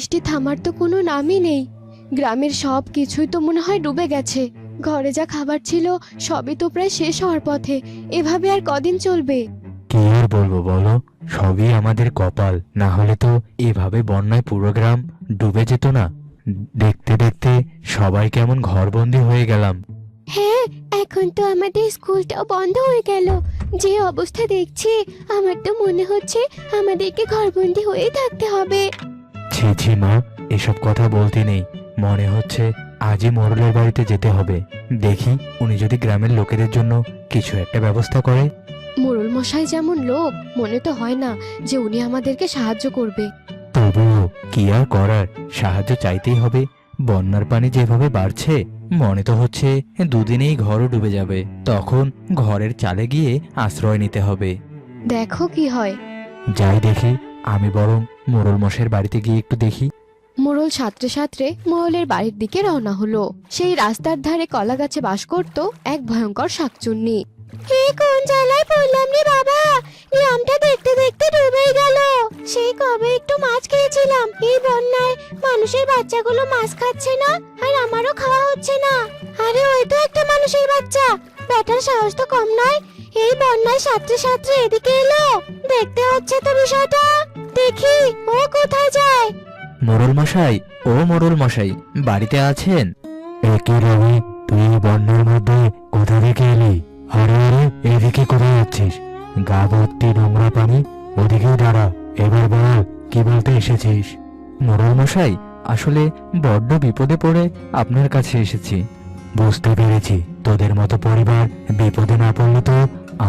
বৃষ্টি থামার তো কোনো নামই নেই। গ্রামের সব কিছুই তো মনে হয় ডুবে গেছে। ঘরে যা খাবার ছিল সবই তো প্রায় শেষ হওয়ার পথে। এভাবে আর কদিন চলবে? কি আর বলবো বলো, সবই আমাদের কপাল। না হলে তো এভাবে বন্যায় পুরো গ্রাম ডুবে যেত না। দেখতে দেখতে সবাই কেমন ঘরবন্দি হয়ে গেলাম। হ্যাঁ, এখন তো আমাদের স্কুলটাও বন্ধ হয়ে গেল। যে অবস্থা দেখছি, আমার তো মনে হচ্ছে আমাদেরকে ঘরবন্দি হয়ে থাকতে হবে। ছি ছি মা, এসব কথা বলতে নেই। মনে হচ্ছে আজই মোড়লের বাড়িতে যেতে হবে। দেখি উনি যদি গ্রামের লোকেদের জন্য কিছু একটা ব্যবস্থা করে। মোড়ল মশাই যেমন লোক, মনে তো হয় না যে উনি আমাদেরকে সাহায্য করবে। তবুও কি আর করার, সাহায্য চাইতেই হবে। বন্যার পানি যেভাবে বাড়ছে, মনে তো হচ্ছে দুদিনেই ঘরও ডুবে যাবে। তখন ঘরের চালে গিয়ে আশ্রয় নিতে হবে। দেখো কি হয়। যাই দেখি, আমি বরং মোড়ল মশাইয়ের বাড়িতে গিয়ে একটু দেখি। মোড়ল সাঁতরে সাঁতরে মোড়লের বাড়ির দিকে রওনা হলো। সেই রাস্তার ধারে কলা গাছে বাস করত এক ভয়ঙ্কর শাকচুন্নি। হে, কোন জ্বালায় পড়লাম রে বাবা! গ্রামটা দেখতে দেখতে ডুবেই গেল। সেই কবে একটু মাছ খেয়েছিলাম, এই বন্যায় মানুষের বাচ্চাগুলো মাছ খাচ্ছে না, আর আমারও খাওয়া হচ্ছে না। আরে ওই তো একটা মানুষের বাচ্চা, ব্যাটার সাহস তো কম নয়। এই বন্যায় সাঁতরে সাঁতরে এদিকে এলো। দেখতে হচ্ছে তো বিষয়টা। দেখি ও কোথায় যায়। মোড়ল মশাই, ও মোড়ল মশাই, বাড়িতে আছেন? একে রবি, তুই বন্যার মধ্যে কোথা থেকে এলি? আরে আরে, এদিকে কোথায় যাচ্ছিস? গা ভর্তি নোংরা পানি, ওদিকেই দাঁড়া। এবার বল, কি বলতে এসেছিস? মোড়ল মশাই, আসলে বড্ড বিপদে পড়ে আপনার কাছে এসেছি। বুঝতে পেরেছি, তোদের মতো পরিবার বিপদে না পড়লে তো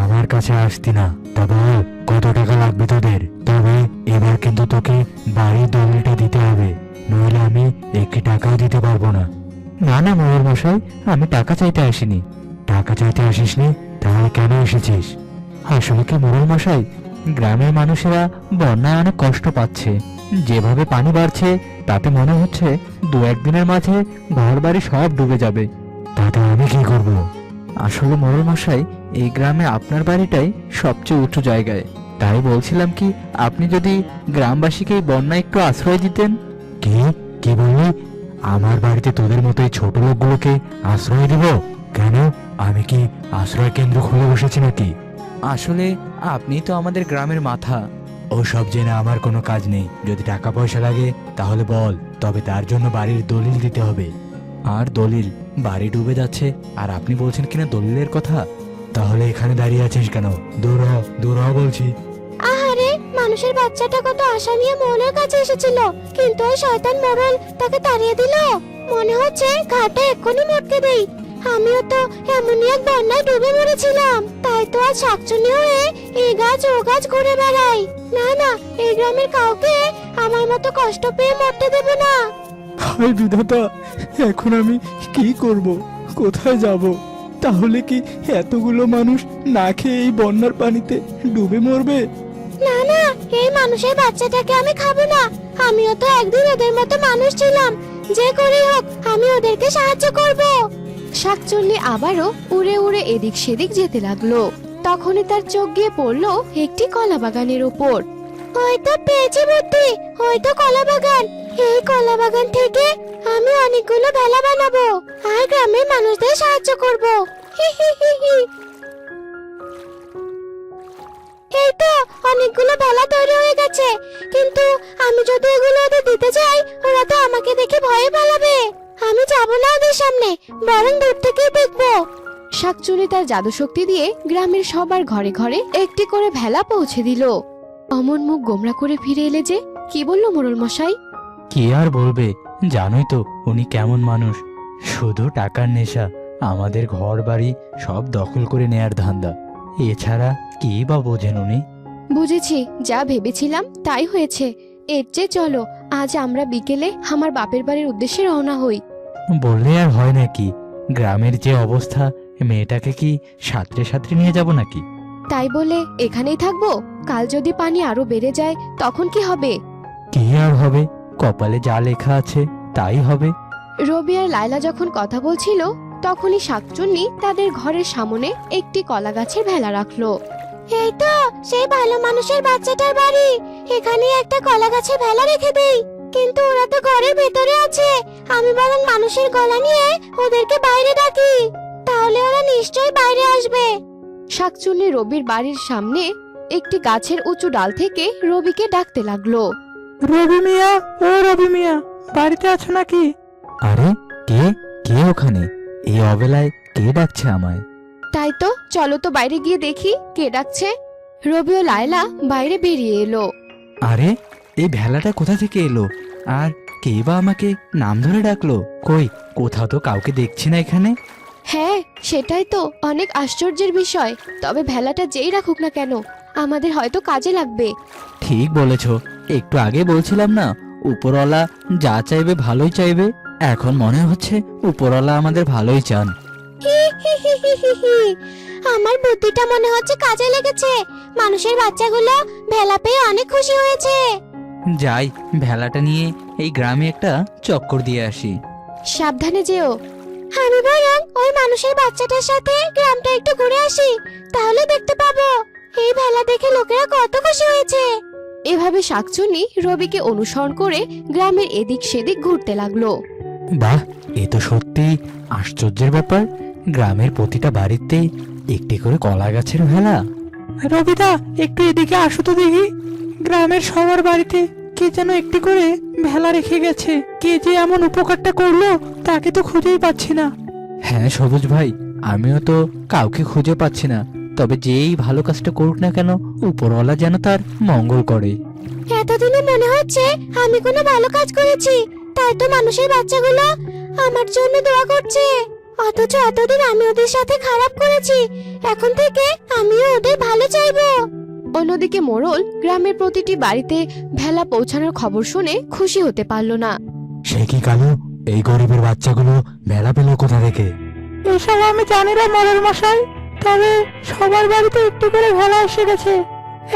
আমার কাছে আসতি না। তা বল, কত টাকা লাগবে তোদের? তবে এবার কিন্তু তোকে বাড়ির দলিলটা দিতে হবে, নইলে আমি একটি টাকাও দিতে পারবো না। না না মোড়ল মশাই, আমি টাকা চাইতে আসিনি। টাকা চাইতে আসিসনি? তাহলে কেন এসেছিস? আসলে কি মোড়ল মশাই, গ্রামের মানুষেরা বন্যায় অনেক কষ্ট পাচ্ছে। যেভাবে পানি বাড়ছে তাতে মনে হচ্ছে দু একদিনের মাঝে ঘর বাড়ি সব ডুবে যাবে। তাতে আমি কি করব? আসলে মোড়ল মশাই, এই গ্রামে আপনার বাড়িটাই সবচেয়ে উঁচু জায়গায়। তাই বলছিলাম কি, আপনি যদি গ্রামবাসীকে এই বন্যায় একটু আশ্রয় দিতেন। কি কি বললি? আমার বাড়িতে তোদের মতো এই ছোট লোকগুলোকে আশ্রয় দিব? কেন, আমি কি আশ্রয় কেন্দ্র খুলে বসেছি নাকি? আসলে আপনি তো আমাদের গ্রামের মাথা। ওসব জেনে আমার কোনো কাজ নেই। যদি টাকা পয়সা লাগে তাহলে বল, তবে তার জন্য বাড়ির দলিল দিতে হবে। আর দলিল? বাড়ি ডুবে যাচ্ছে আর আপনি বলছেন কিনা দলিলের কথা? তাহলে এখানে দাঁড়িয়ে আছিস কেন? দূর হ, দূর হ বলছি। আহারে, মানুষের বাচ্চাটা কত আশা নিয়ে মোড়লের কাছে এসেছিল, কিন্তু ওই শয়তান মোড়ল তাকে তাড়িয়ে দিল। মনে হচ্ছে ঘাটে এক্ষুনি মটকে দেই। আমিও তো এমনই এক বন্যায় ডুবে মরেছিলাম, তাই তো আজ শাকচুনি হয়ে এই গাছ ও গাছ ঘুরে বেড়াই। না না, এই গ্রামের কাউকে আমার মতো কষ্ট পেয়ে মরতে দেব না। হায় বিধাতা, এখন আমি কি করব? কোথায় যাব? তাহলে কি এতগুলো মানুষ না খেয়ে এই বন্যার পানিতে ডুবে মরবে? না না, এই মানুষের বাচ্চাটাকে আমি খাবো না। আমিও তো একদিন ওদের মতো মানুষ ছিলাম। যে করে হোক আমি ওদেরকে সাহায্য করব। শাকচুন্নি আবারও উড়ে উড়ে এদিক সেদিক যেতে লাগলো। তখনই তার চোখ গিয়ে পড়লো একটি কলা বাগানের উপর। হয়তো পেয়েছি বুদ্ধি, হয়তো কলা বাগান। এই কলা বাগান থেকে আমি অনেকগুলো ভেলা বানাবো আর গ্রামের মানুষদের সাহায্য করব। হি হি হি হি। এই তো অনেকগুলো ভেলা তৈরি হয়ে গেছে, কিন্তু আমি যদি এগুলো ওদের দিতে যাই, ওরা তো আমাকে দেখে ভয়ে পালাবে। আমি যাব না ওদের সামনে, বরং দূর থেকেই দেখবো। শাকচুনি তার জাদু শক্তি দিয়ে গ্রামের সবার ঘরে ঘরে একটি করে ভেলা পৌঁছে দিল। অমন মুখ গোমরা করে ফিরে এলে যে, কি বললো মোড়ল মশাই? কি আর বলবে, জানোই তো উনি কেমন মানুষ। শুধু টাকার নেশা, আমাদের ঘর বাড়ি সব দখল করে নেয়ার ধান্দা। এছাড়া কি বা বোঝেন উনি? বুঝেছি, যা ভেবেছিলাম তাই হয়েছে। এর চেয়ে চলো আজ আমরা বিকেলে আমার বাপের বাড়ির উদ্দেশ্যে রওনা হই। বললে আর হয় নাকি? গ্রামের যে অবস্থা, মেয়েটাকে কি সাঁতরে সাঁতরে নিয়ে যাব নাকি? তাই বলে এখানেই থাকবো? কাল যদি পানি আরো বেড়ে যায় তখন কি হবে? কি আর হবে, কপালে যা লেখা আছে তাই হবে। রবি আর লায়লা যখন কথা বলছিল, তখনই শাকচুন্নি তাদের ঘরের সামনে একটি কলা গাছের ভেলা রাখলো। এই তো সেই ভালো মানুষের বাচ্চাটার বাড়ি, এখানে একটা কলা গাছের ভেলা রেখে দেই। কিন্তু ওরা তো ঘরের ভেতরে আছে। আমি বরং মানুষের গলা নিয়ে ওদেরকে বাইরে ডাকি, তাহলে ওরা নিশ্চয়ই বাইরে আসবে। শাকচুন্নি রবির বাড়ির সামনে একটি গাছের উঁচু ডাল থেকে রবিকে ডাকতে লাগলো। রবি মিয়া, ও রবি মিয়া, বাড়িতে আছো নাকি? আরে কে কে ওখানে? এই অবেলায় কে ডাকছে আমায়? তাই তো, চলো তো বাইরে গিয়ে দেখি কে ডাকছে। রবি ও লায়লা বাইরে বেরিয়ে এলো। আরে এই ভেলাটা কোথা থেকে এলো? আর কে বা আমাকে নাম ধরে ডাকলো? কই, কোথাও তো কাউকে দেখছি না এখানে। হ্যাঁ, সেটাই তো অনেক আশ্চর্যের বিষয়। তবে ভেলাটা যেই রাখুক না কেন, আমাদের হয়তো কাজে লাগবে। ঠিক বলেছ, একটু আগে বলছিলাম না উপরওয়ালা যা চাইবে ভালোই চাইবে। এখন মনে হচ্ছে উপরওয়ালা আমাদের ভালোই চান। আমার বুদ্ধিটা মনে হচ্ছে কাজে লেগেছে। মানুষের বাচ্চাগুলো ভেলা পেয়ে অনেক খুশি হয়েছে। যাই, ভেলাটা নিয়ে এই গ্রামে একটা চক্কর দিয়ে আসি। সাবধানে যেও। আমি বরং ওই মানুষের বাচ্চাটার সাথে গ্রামটা একটু ঘুরে আসি, তাহলে দেখতে পাবো এই ভেলা দেখে লোকেরা কত খুশি হয়েছে। এভাবে শাকচুন্নি রবিকে অনুসরণ করে গ্রামের এদিক সেদিক ঘুরতে লাগলো। বাহ, এ তো সত্যি আশ্চর্যের ব্যাপার। গ্রামের প্রতিটা বাড়িতে একটি করে কলা গাছের ভেলা। রবিদা, একটু এদিকে আসো তো দেখি। গ্রামের সবার বাড়িতে কে যেন একটি করে ভেলা রেখে গেছে। কে যে এমন উপকারটা করলো তাকে তো খুঁজেই পাচ্ছি না। হ্যাঁ সবুজ ভাই, আমিও তো কাউকে খুঁজে পাচ্ছি না। তবে যেই ভালো কাজটা করুক না কেন, উপরওয়ালা যেন তার মঙ্গল করে। এতদিনে মনে হচ্ছে আমি কোনো ভালো কাজ করেছি, তাই তো মানুষের বাচ্চাগুলো আমার জন্য দোয়া করছে। অথচ এতদিন আমি ওদের সাথে খারাপ করেছি, এখন থেকে আমিও ওদের ভালো চাইবো। অন্যদিকে মোড়ল গ্রামের প্রতিটি বাড়িতে ভেলা পৌঁছানোর খবর শুনে খুশি হতে পারলো না। সে কি কালু, এই গরিবের বাচ্চাগুলো ভেলা পেল কোথা থেকে? এসব আমি জানি না মোড়ল মশাই, তবে সবার বাড়িতে একটু করে ভেলা এসে গেছে,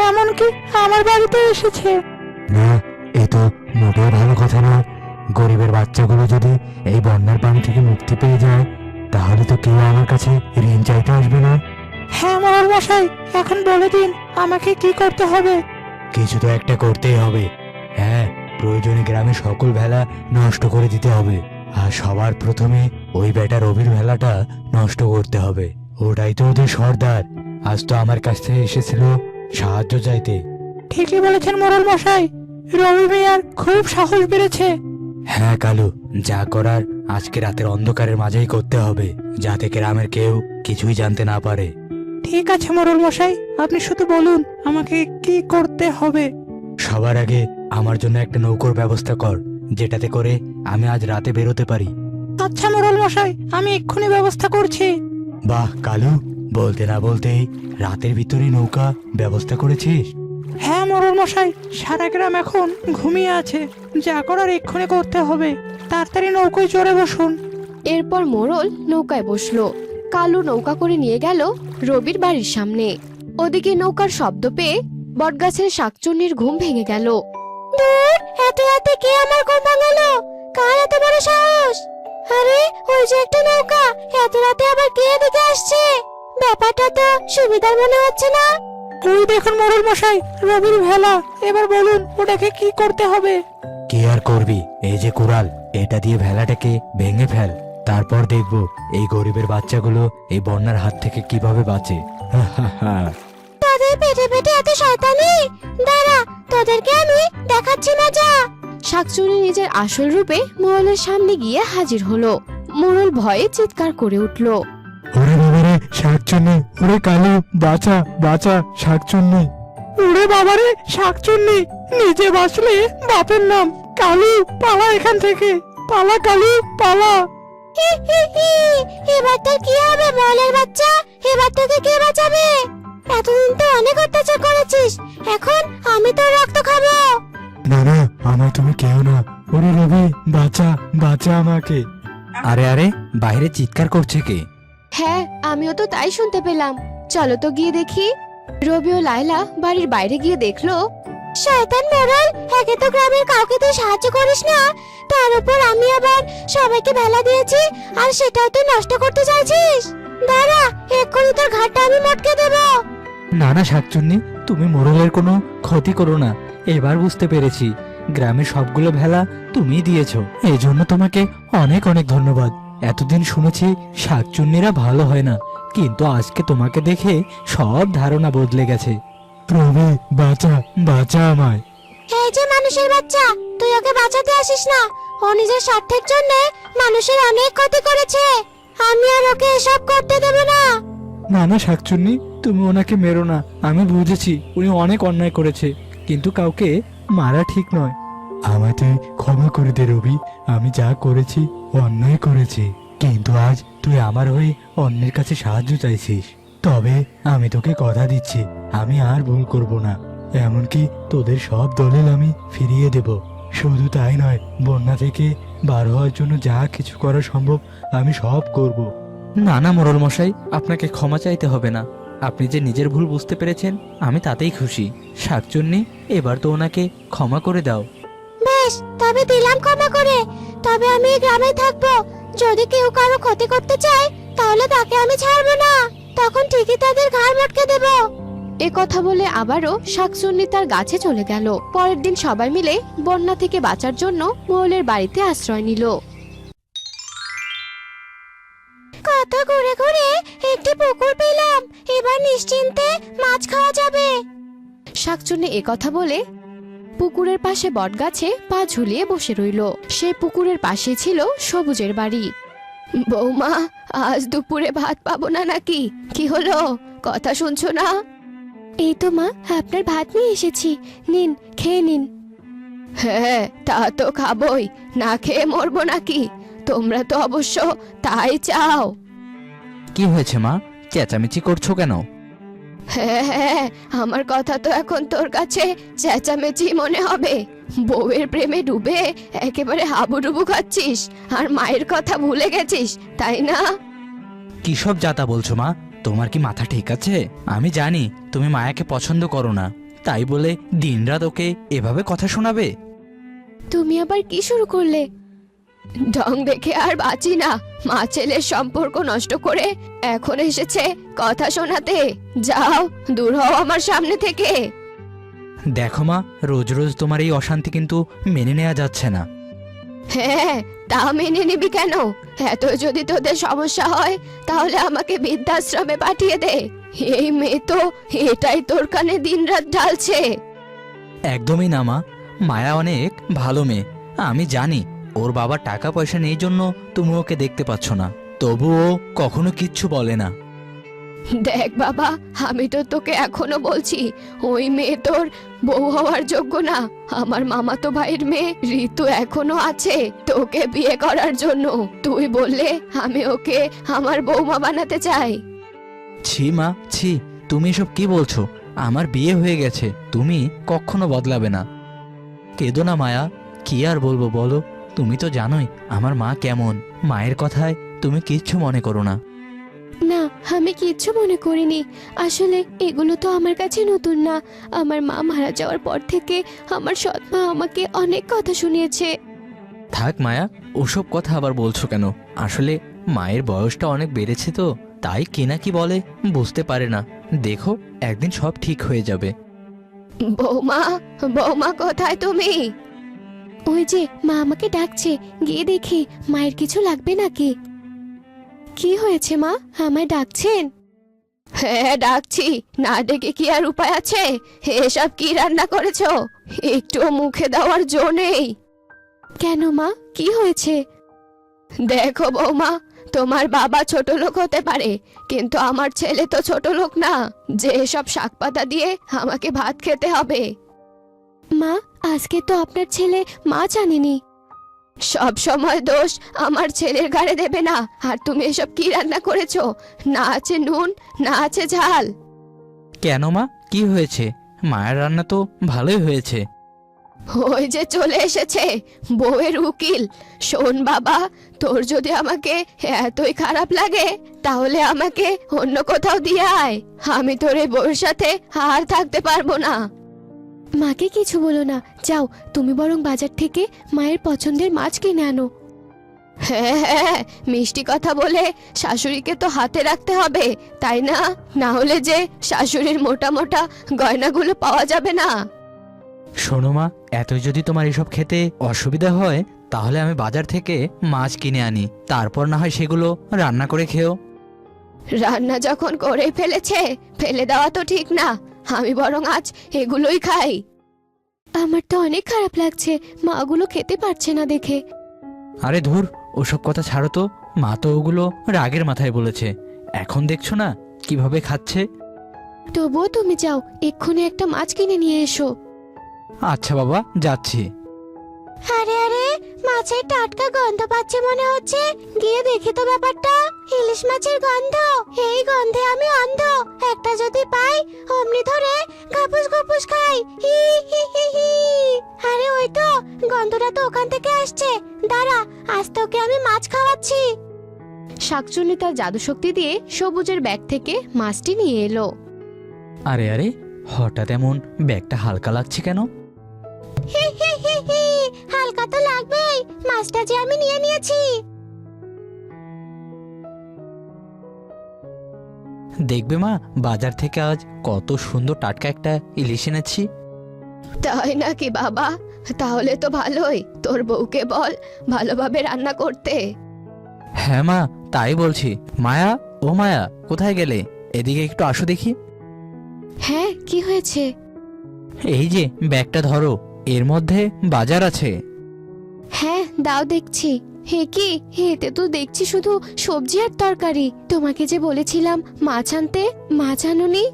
এমনকি আমার বাড়িতে এসেছে। না, এ তো মোটেও ভালো কথা নয়। গরিবের বাচ্চাগুলো যদি এই বন্যার পানি থেকে মুক্তি পেয়ে যায়, তাহলে তো কেউ আমার কাছে ঋণ চাইতে আসবে না। হ্যাঁ মোড়ল মশাই, এখন বলে দিন আমাকে কি করতে হবে। কিছু তো একটা করতেই হবে। হ্যাঁ, প্রয়োজনে গ্রামের সকল ভেলা নষ্ট করে দিতে হবে। আর সবার প্রথমে ওই বেটা রবির ভেলাটা নষ্ট করতে হবে। ওটাই তো ওদের সর্দার। আজ তো আমার কাছ থেকে এসেছিল সাহায্য চাইতে। ঠিকই বলেছেন মোড়ল মশাই, রবি মিয়ার খুব সাহস বেড়েছে। হ্যাঁ কালু, যা করার আজকে রাতের অন্ধকারের মাঝেই করতে হবে, যাতে গ্রামের কেউ কিছুই জানতে না পারে। ঠিক আছে মোড়ল মশাই, আপনি শুধু বলুন আমাকে কি করতে হবে। সবার আগে আমার জন্য একটা নৌকোর ব্যবস্থা কর, যেটাতে করে আমি আজ রাতে বেরোতে পারি। আচ্ছা মোড়ল মশাই, আমি এক্ষুনি ব্যবস্থা করছি। বাহ কালু, বলতে না বলতেই রাতের ভিতরে নৌকা ব্যবস্থা করেছিস। হ্যাঁ মোড়ল মশাই, সারা গ্রাম এখন ঘুমিয়ে আছে, যা করার এক্ষুনি করতে হবে। তাড়াতাড়ি নৌকোয় চড়ে বসুন। এরপর মোড়ল নৌকায় বসলো। কালু নৌকা করে নিয়ে গেল রবির বাড়ির সামনে। ওদিকে নৌকার শব্দ পেয়ে বটগাছের শাকচুন্নির ঘুম ভেঙে গেল। দূর, এত রাতে কে আমার ঘুম ভাঙালো? কার এত বড় সাহস? আরে, ওই যে একটা নৌকা, এত রাতে আবার কে এদিকে আসছে? ব্যাপারটা তো সুবিধার মনে হচ্ছে না। ওই দেখুন মোড়ল মশাই, রবির ভেলা। এবার বলুন ওটাকে কি করতে হবে। কি আর করবি, এই যে কুড়াল, এটা দিয়ে ভেলাটাকে ভেঙে ফেল। তারপর দেখবো এই গরিবের বাচ্চাগুলো এই বন্যার হাত থেকে কিভাবে বাঁচে। তাদের পেটে পেটে এত শয়তানি! দাঁড়া, তোদেরকে আমি দেখাচ্ছি মজা। শাকচুন্নি নিজের আসল রূপে মোড়লের সামনে গিয়ে হাজির হলো। মোড়ল ভয়ে চিৎকার করে উঠল। ওরে বাবারে শাকচুন্নি, ওরে কালু, বাঁচা বাঁচা শাকচুন্নি। ওরে বাবারে শাকচুন্নি, নিজে বাঁচলে বাপের নাম। কালু, পালা এখান থেকে, পালা কালু, পালা। এবার তোর কি হবে বলের বাচ্চা? এবার তোকে কে বাঁচাবে? এতদিন তো অনেক অত্যাচার করেছিস, এখন আমি তোর রক্ত খাবো। না না, আমায় তুমি কেউ না। ওরে রবি, বাঁচা বাঁচা আমাকে। আরে আরে, বাইরে চিৎকার করছে কে? হ্যাঁ, আমিও তো তাই শুনতে পেলাম। চলো তো গিয়ে দেখি। রবি ও লায়লা বাড়ির বাইরে গিয়ে দেখলো, শয়তান মোড়ল, একে তো গ্রামের কাউকে তুই সাহায্য করিস না, তার উপর আমি আবার সবাইকে ভেলা দিয়েছি, আর সেটাও তুই নষ্ট করতে চাইছিস। দাঁড়া, এক্ষুনি তোর ঘাটটা আমি মটকে দেবো। না না শাকচুন্নি, তুমি মোড়লের কোনো ক্ষতি করো না। এবার বুঝতে পেরেছি গ্রামের সবগুলো ভেলা তুমিই দিয়েছো, এই জন্য তোমাকে অনেক অনেক ধন্যবাদ। এতদিন শুনেছি শাকচুন্নিরা ভালো হয় না, কিন্তু আজকে তোমাকে দেখে সব ধারণা বদলে গেছে। প্রভু, বাঁচা বাঁচা আমায়। এই যে মানুষের বাচ্চা, তুই ওকে বাঁচাতে আসিস না। ও নিজের স্বার্থের জন্য মানুষের অনেক ক্ষতি করেছে। আমি আর ওকে এসব করতে দেব না। না না শাকচুন্নি, তুমি ওনাকে মেরো না। আমি বুঝেছি উনি অনেক অন্যায় করেছে, কিন্তু কাউকে মারা ঠিক নয়। আমায় তুই ক্ষমা করে দে রবি, আমি যা করেছি অন্যায় করেছি, কিন্তু আজ তুই আমার হয়ে অন্যের কাছে সাহায্য চাইছিস। তবে আমি তোকে কথা দিচ্ছি, আমি আর ভুল করব না। এমনকি তোদের সব দলিল আমি ফিরিয়ে দেব। শুধু তাই নয়, বন্যা থেকে বার হওয়ার জন্য যা কিছু করা সম্ভব আমি সব করব। না না মোড়ল মশাই, আপনাকে ক্ষমা চাইতে হবে না। আপনি যে নিজের ভুল বুঝতে পেরেছেন, আমি তাতেই খুশি। শাকচুন্নি, এবার তো ওনাকে ক্ষমা করে দাও। বেশ, তবে দিলাম ক্ষমা করে। তবে আমি এই গ্রামে থাকবো। যদি কেউ কারো ক্ষতি করতে চায়, তাহলে তাকে আমি ছাড়বো না। তখন ঠিকই তাদের ঘাড় মটকে দেব। এ কথা বলে আবারও শাকচুন্নি তার গাছে চলে গেল। পরের দিন সবাই মিলে বন্যা থেকে বাঁচার জন্য মোড়লের বাড়িতে আশ্রয় নিল। কত ঘুরে ঘুরে একটি পুকুর পেলাম, এবার নিশ্চিন্তে মাছ খাওয়া যাবে। শাকচুন্নি এ কথা বলে পুকুরের পাশে বটগাছে পা ঝুলিয়ে বসে রইল। সেই পুকুরের পাশে ছিল সবুজের বাড়ি। বৌমা, আজ দুপুরে ভাত পাবো না নাকি? কি হলো, কথা শুনছো না? এই তো মা, আপনার ভাত নিয়ে এসেছি, নিন, খেয়ে নিন। হ্যাঁ, তা তো খাবোই, না খেয়ে মরবো নাকি? তোমরা তো অবশ্য তাই চাও। কি হয়েছে মা, চেঁচামেচি করছো কেন? হ্যাঁ হ্যাঁ, আমার কথা তো এখন তোর কাছে চেঁচামেচি মনে হবে। বউয়ের প্রেমে ডুবে একেবারে হাবুডুবু খাচ্ছিস, আর মায়ের কথা ভুলে গেছিস, তাই না? কি সব যাতা বলছো মা? তোমার কি মাথা ঠিক আছে? আমি জানি তুমি মায়াকে পছন্দ করো না, তাই বলে দিনরাত ওকে এভাবে কথা শোনাবে? তুমি আবার কি শুরু করলে? ঢং দেখে আর বাঁচি না। মা ছেলের সম্পর্ক নষ্ট করে এখন এসেছে কথা শোনাতে। যাও, দূর হও আমার সামনে থেকে। দেখো মা, রোজ রোজ তোমার এই অশান্তি কিন্তু মেনে নেওয়া যাচ্ছে না। হ্যাঁ, তা মেনে নিবি কেন? এত যদি তোদের সমস্যা হয়, তাহলে আমাকে বৃদ্ধাশ্রমে পাঠিয়ে দে। এই মেয়ে তো এটাই তোর কানে দিনরাত ঢালছে। একদমই না মা, মায়া অনেক ভালো মেয়ে। আমি জানি ওর বাবার টাকা পয়সা নেই জন্য তুমি ওকে দেখতে পাচ্ছ না, তবুও কখনো কিচ্ছু বলে না। দেখ বাবা, আমি তো তোকে এখনো বলছি, ওই মেয়ে তোর বউ হওয়ার যোগ্য না। আমার মামাতো ভাইয়ের মেয়ে ঋতু এখনো আছে তোকে বিয়ে করার জন্য। তুই বললে আমি ওকে আমার বৌমা বানাতে চাই। ছি মা, ছি, তুমি এসব কি বলছো? আমার বিয়ে হয়ে গেছে, তুমি কখনো বদলাবে না। কেঁদো না মায়া, কি আর বলবো বলো? তুমি তো জানোই আমার মা কেমন। মায়ের কথায় তুমি কিচ্ছু মনে করো না। না, আমি কিচ্ছু মনে করিনি। আসলে এগুলো তো আমার কাছে নতুন না। আমার মা মারা যাওয়ার পর থেকে আমার সৎ মা আমাকে অনেক কথা শুনিয়েছে। থাক মায়া, ওসব কথা আবার বলছো কেন? আসলে মায়ের বয়সটা অনেক বেড়েছে তো, তাই কিনা কি বলে বুঝতে পারে না। দেখো, একদিন সব ঠিক হয়ে যাবে। বৌমা, বৌমা কোথায় তুমি? ওই যে মা আমাকে ডাকছে, গিয়ে দেখি মায়ের কিছু লাগবে নাকি। কি হয়েছে মা, আমায় ডাকছেন? হ্যাঁ ডাকছি, না ডেকে কি আর উপায় আছে? এসব কি রান্না করেছো? একটু মুখে দেওয়ার জো নেই। কেন মা, কি হয়েছে? দেখো বৌমা, তোমার বাবা ছোট লোক হতে পারে, কিন্তু আমার ছেলে তো ছোট লোক না যে এসব শাকপাতা দিয়ে আমাকে ভাত খেতে হবে। মা, আজকে তো আপনার ছেলে মাছ আনেনি। সব সময় দোষ আমার ছেলের ঘাড়ে দেবে না। আর তুমি এসব কি রান্না করেছো? না আছে নুন, না আছে ঝাল। কেন মা, কি হয়েছে? মায়ের রান্না তো ভালোই হয়েছে। ওই যে চলে এসেছে বউয়ের উকিল। শোন বাবা, তোর যদি আমাকে এতই খারাপ লাগে, তাহলে আমাকে অন্য কোথাও দিয়ে আয়। আমি তোর এই বউয়ের সাথে আর থাকতে পারবো না। মাকে কিছু বলো না, যাও তুমি বরং বাজার থেকে মায়ের পছন্দের মাছ কিনে আনো। হ্যাঁ হ্যাঁ, মিষ্টি কথা বলে শাশুড়িকে তো হাতে রাখতে হবে, তাই না? না হলে যে শাশুড়ির মোটা মোটা গয়নাগুলো পাওয়া যাবে না। শোনো মা, এতই যদি তোমার এসব খেতে অসুবিধা হয় তাহলে আমি বাজার থেকে মাছ কিনে আনি, তারপর না হয় সেগুলো রান্না করে খেও। রান্না যখন করে ফেলেছে, ফেলে দেওয়া তো ঠিক না। আমি বরং আজ এগুলোই খাই। আমার তো অনেক খারাপ লাগছে মাগুলো খেতে পারছে না দেখে। আরে ধুর, ওসব কথা ছাড়ো তো। মা তো ওগুলো রাগের মাথায় বলেছে, এখন দেখছো না কিভাবে খাচ্ছে। তবুও তুমি যাও, এক্ষুনি একটা মাছ কিনে নিয়ে এসো। আচ্ছা বাবা, যাচ্ছি। আরে আরে, মাছের টাটকা গন্ধ পাচ্ছে মনে হচ্ছে। গিয়ে দেখি তো ব্যাপারটা। ইলিশ মাছের গন্ধ, এই গন্ধে আমি অন্ধ। একটা যদি পাই অমনি ধরে গাপুস গাপুস খাই। হি হি হি হি। আরে ওই তো, গন্ধটা তো ওখান থেকে আসছে। দাঁড়া, আজ তোকে আমি মাছ খাওয়াচ্ছি। শাকচুন্নি তার জাদু শক্তি দিয়ে সবুজের ব্যাগ থেকে মাছটি নিয়ে এলো। আরে আরে, হঠাৎ এমন ব্যাগটা হালকা লাগছে কেন? হি হি হি হি, হালকা তো লাগবেই, মাছটা যে আমি নিয়ে নিয়েছি। দেখবে মা, বাজার থেকে আজ কত সুন্দর টাটকা একটা ইলিশ এনেছি। তাই নাকি বাবা? তাহলে তো ভালোই। তোর বউকে বল ভালোভাবে রান্না করতে। হ্যাঁ মা, তাই বলছি। মায়া, ও মায়া, কোথায় গেলে? এদিকে একটু আসো দেখি। হ্যাঁ, কি হয়েছে? এই যে ব্যাগটা ধরো, এর মধ্যে বাজার আছে। হ্যাঁ, দাও দেখছি। হে কি, এতে তো দেখছি শুধু সবজি আর তরকারি। তোমাকে যে বলেছিলাম মাছ আনতে, মাছ আনোনি।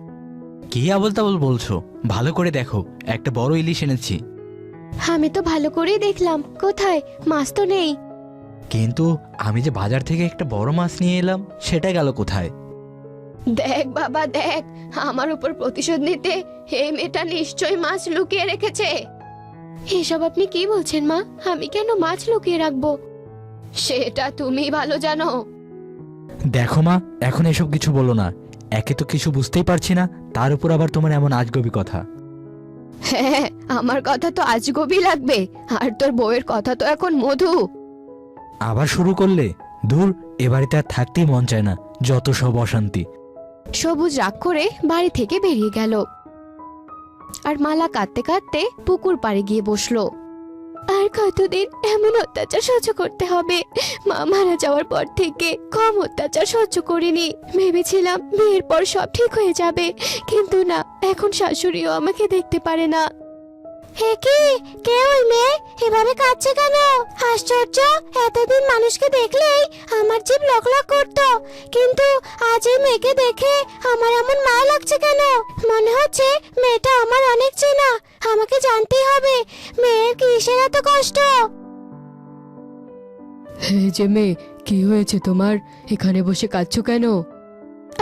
কি আবল তাবল বলছো? ভালো করে দেখো, একটা বড় ইলিশ এনেছি। আমি তো ভালো করেই দেখলাম, কোথায়? মাছ তো নেই। কিন্তু আমি যে বাজার থেকে একটা বড় মাছ নিয়ে এলাম, সেটা গেল কোথায়? দেখ বাবা দেখ, আমার উপর প্রতিশোধ নিতে এই মেয়েটা নিশ্চয়ই মাছ লুকিয়ে রেখেছে। এসব আপনি কি বলছেন মা? আমি কেন মাছ লুকিয়ে রাখবো? সেটা তুমি ভালো জানো। দেখো মা, এখন এসব কিছু বলো না। একে তো কিছু বুঝতেই পারছি না, তার উপর আবার তোমার এমন আজগবি কথা। হ্যাঁ, আমার কথা তো আজগবি লাগবে, আর তোর বউয়ের কথা তো এখন মধু। আবার শুরু করলে? দূর, এ বাড়িতে আর থাকতেই মন চায় না, যত সব অশান্তি। সবুজ রাগ করে বাড়ি থেকে বেরিয়ে গেল, আর মালা কাঁদতে কাঁদতে পুকুর পাড়ে গিয়ে বসলো। আর কতদিন এমন অত্যাচার সহ্য করতে হবে? মা মারা যাওয়ার পর থেকে কম অত্যাচার সহ্য করিনি। ভেবেছিলাম বিয়ের পর সব ঠিক হয়ে যাবে, কিন্তু না, এখন শাশুড়িও আমাকে দেখতে পারে না। হে কি, কে ওই মেয়ে? এভাবে কাঁদছে কেন? আশ্চর্য, এতদিন মানুষকে দেখলেই আমার জিভ লকলক করতো, কিন্তু আজ এই মেয়েকে দেখে আমার এমন মায়া লাগছে কেন? মনে হচ্ছে মেয়েটা আমার অনেক চেনা। আমাকে জানতেই হবে মেয়ের কিসের এত কষ্ট। হে যে মেয়ে, কি হয়েছে তোমার? এখানে বসে কাঁদছো কেন?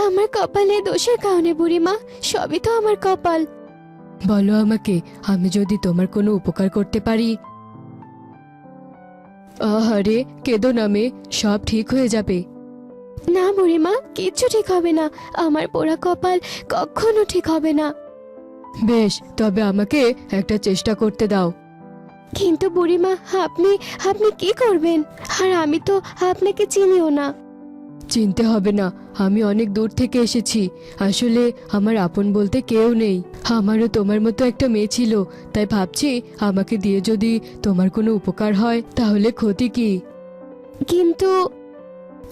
আমার কপালে দোষের কারণে বুড়িমা, সবই তো আমার কপাল। বলো আমাকে, আমি যদি তোমার কোনো উপকার করতে পারি। আহারে, কেঁদো না মেয়ে, সব ঠিক হয়ে যাবে। না বুড়িমা, কিচ্ছু ঠিক হবে না। আমার পোড়া কপাল কখনো ঠিক হবে না। বেশ, তবে আমাকে একটা চেষ্টা করতে দাও। কিন্তু বুড়িমা, আপনি আপনি কি করবেন? আর আমি তো আপনাকে চিনিও না। চিনতে হবে না, আমি অনেক দূর থেকে এসেছি। আসলে আমার আপন বলতে কেউ নেই। আমারও তোমার মতো একটা মেয়ে ছিল, তাই ভাবছি আমাকে দিয়ে যদি তোমার কোনো উপকার হয় তাহলে ক্ষতি কি? কিন্তু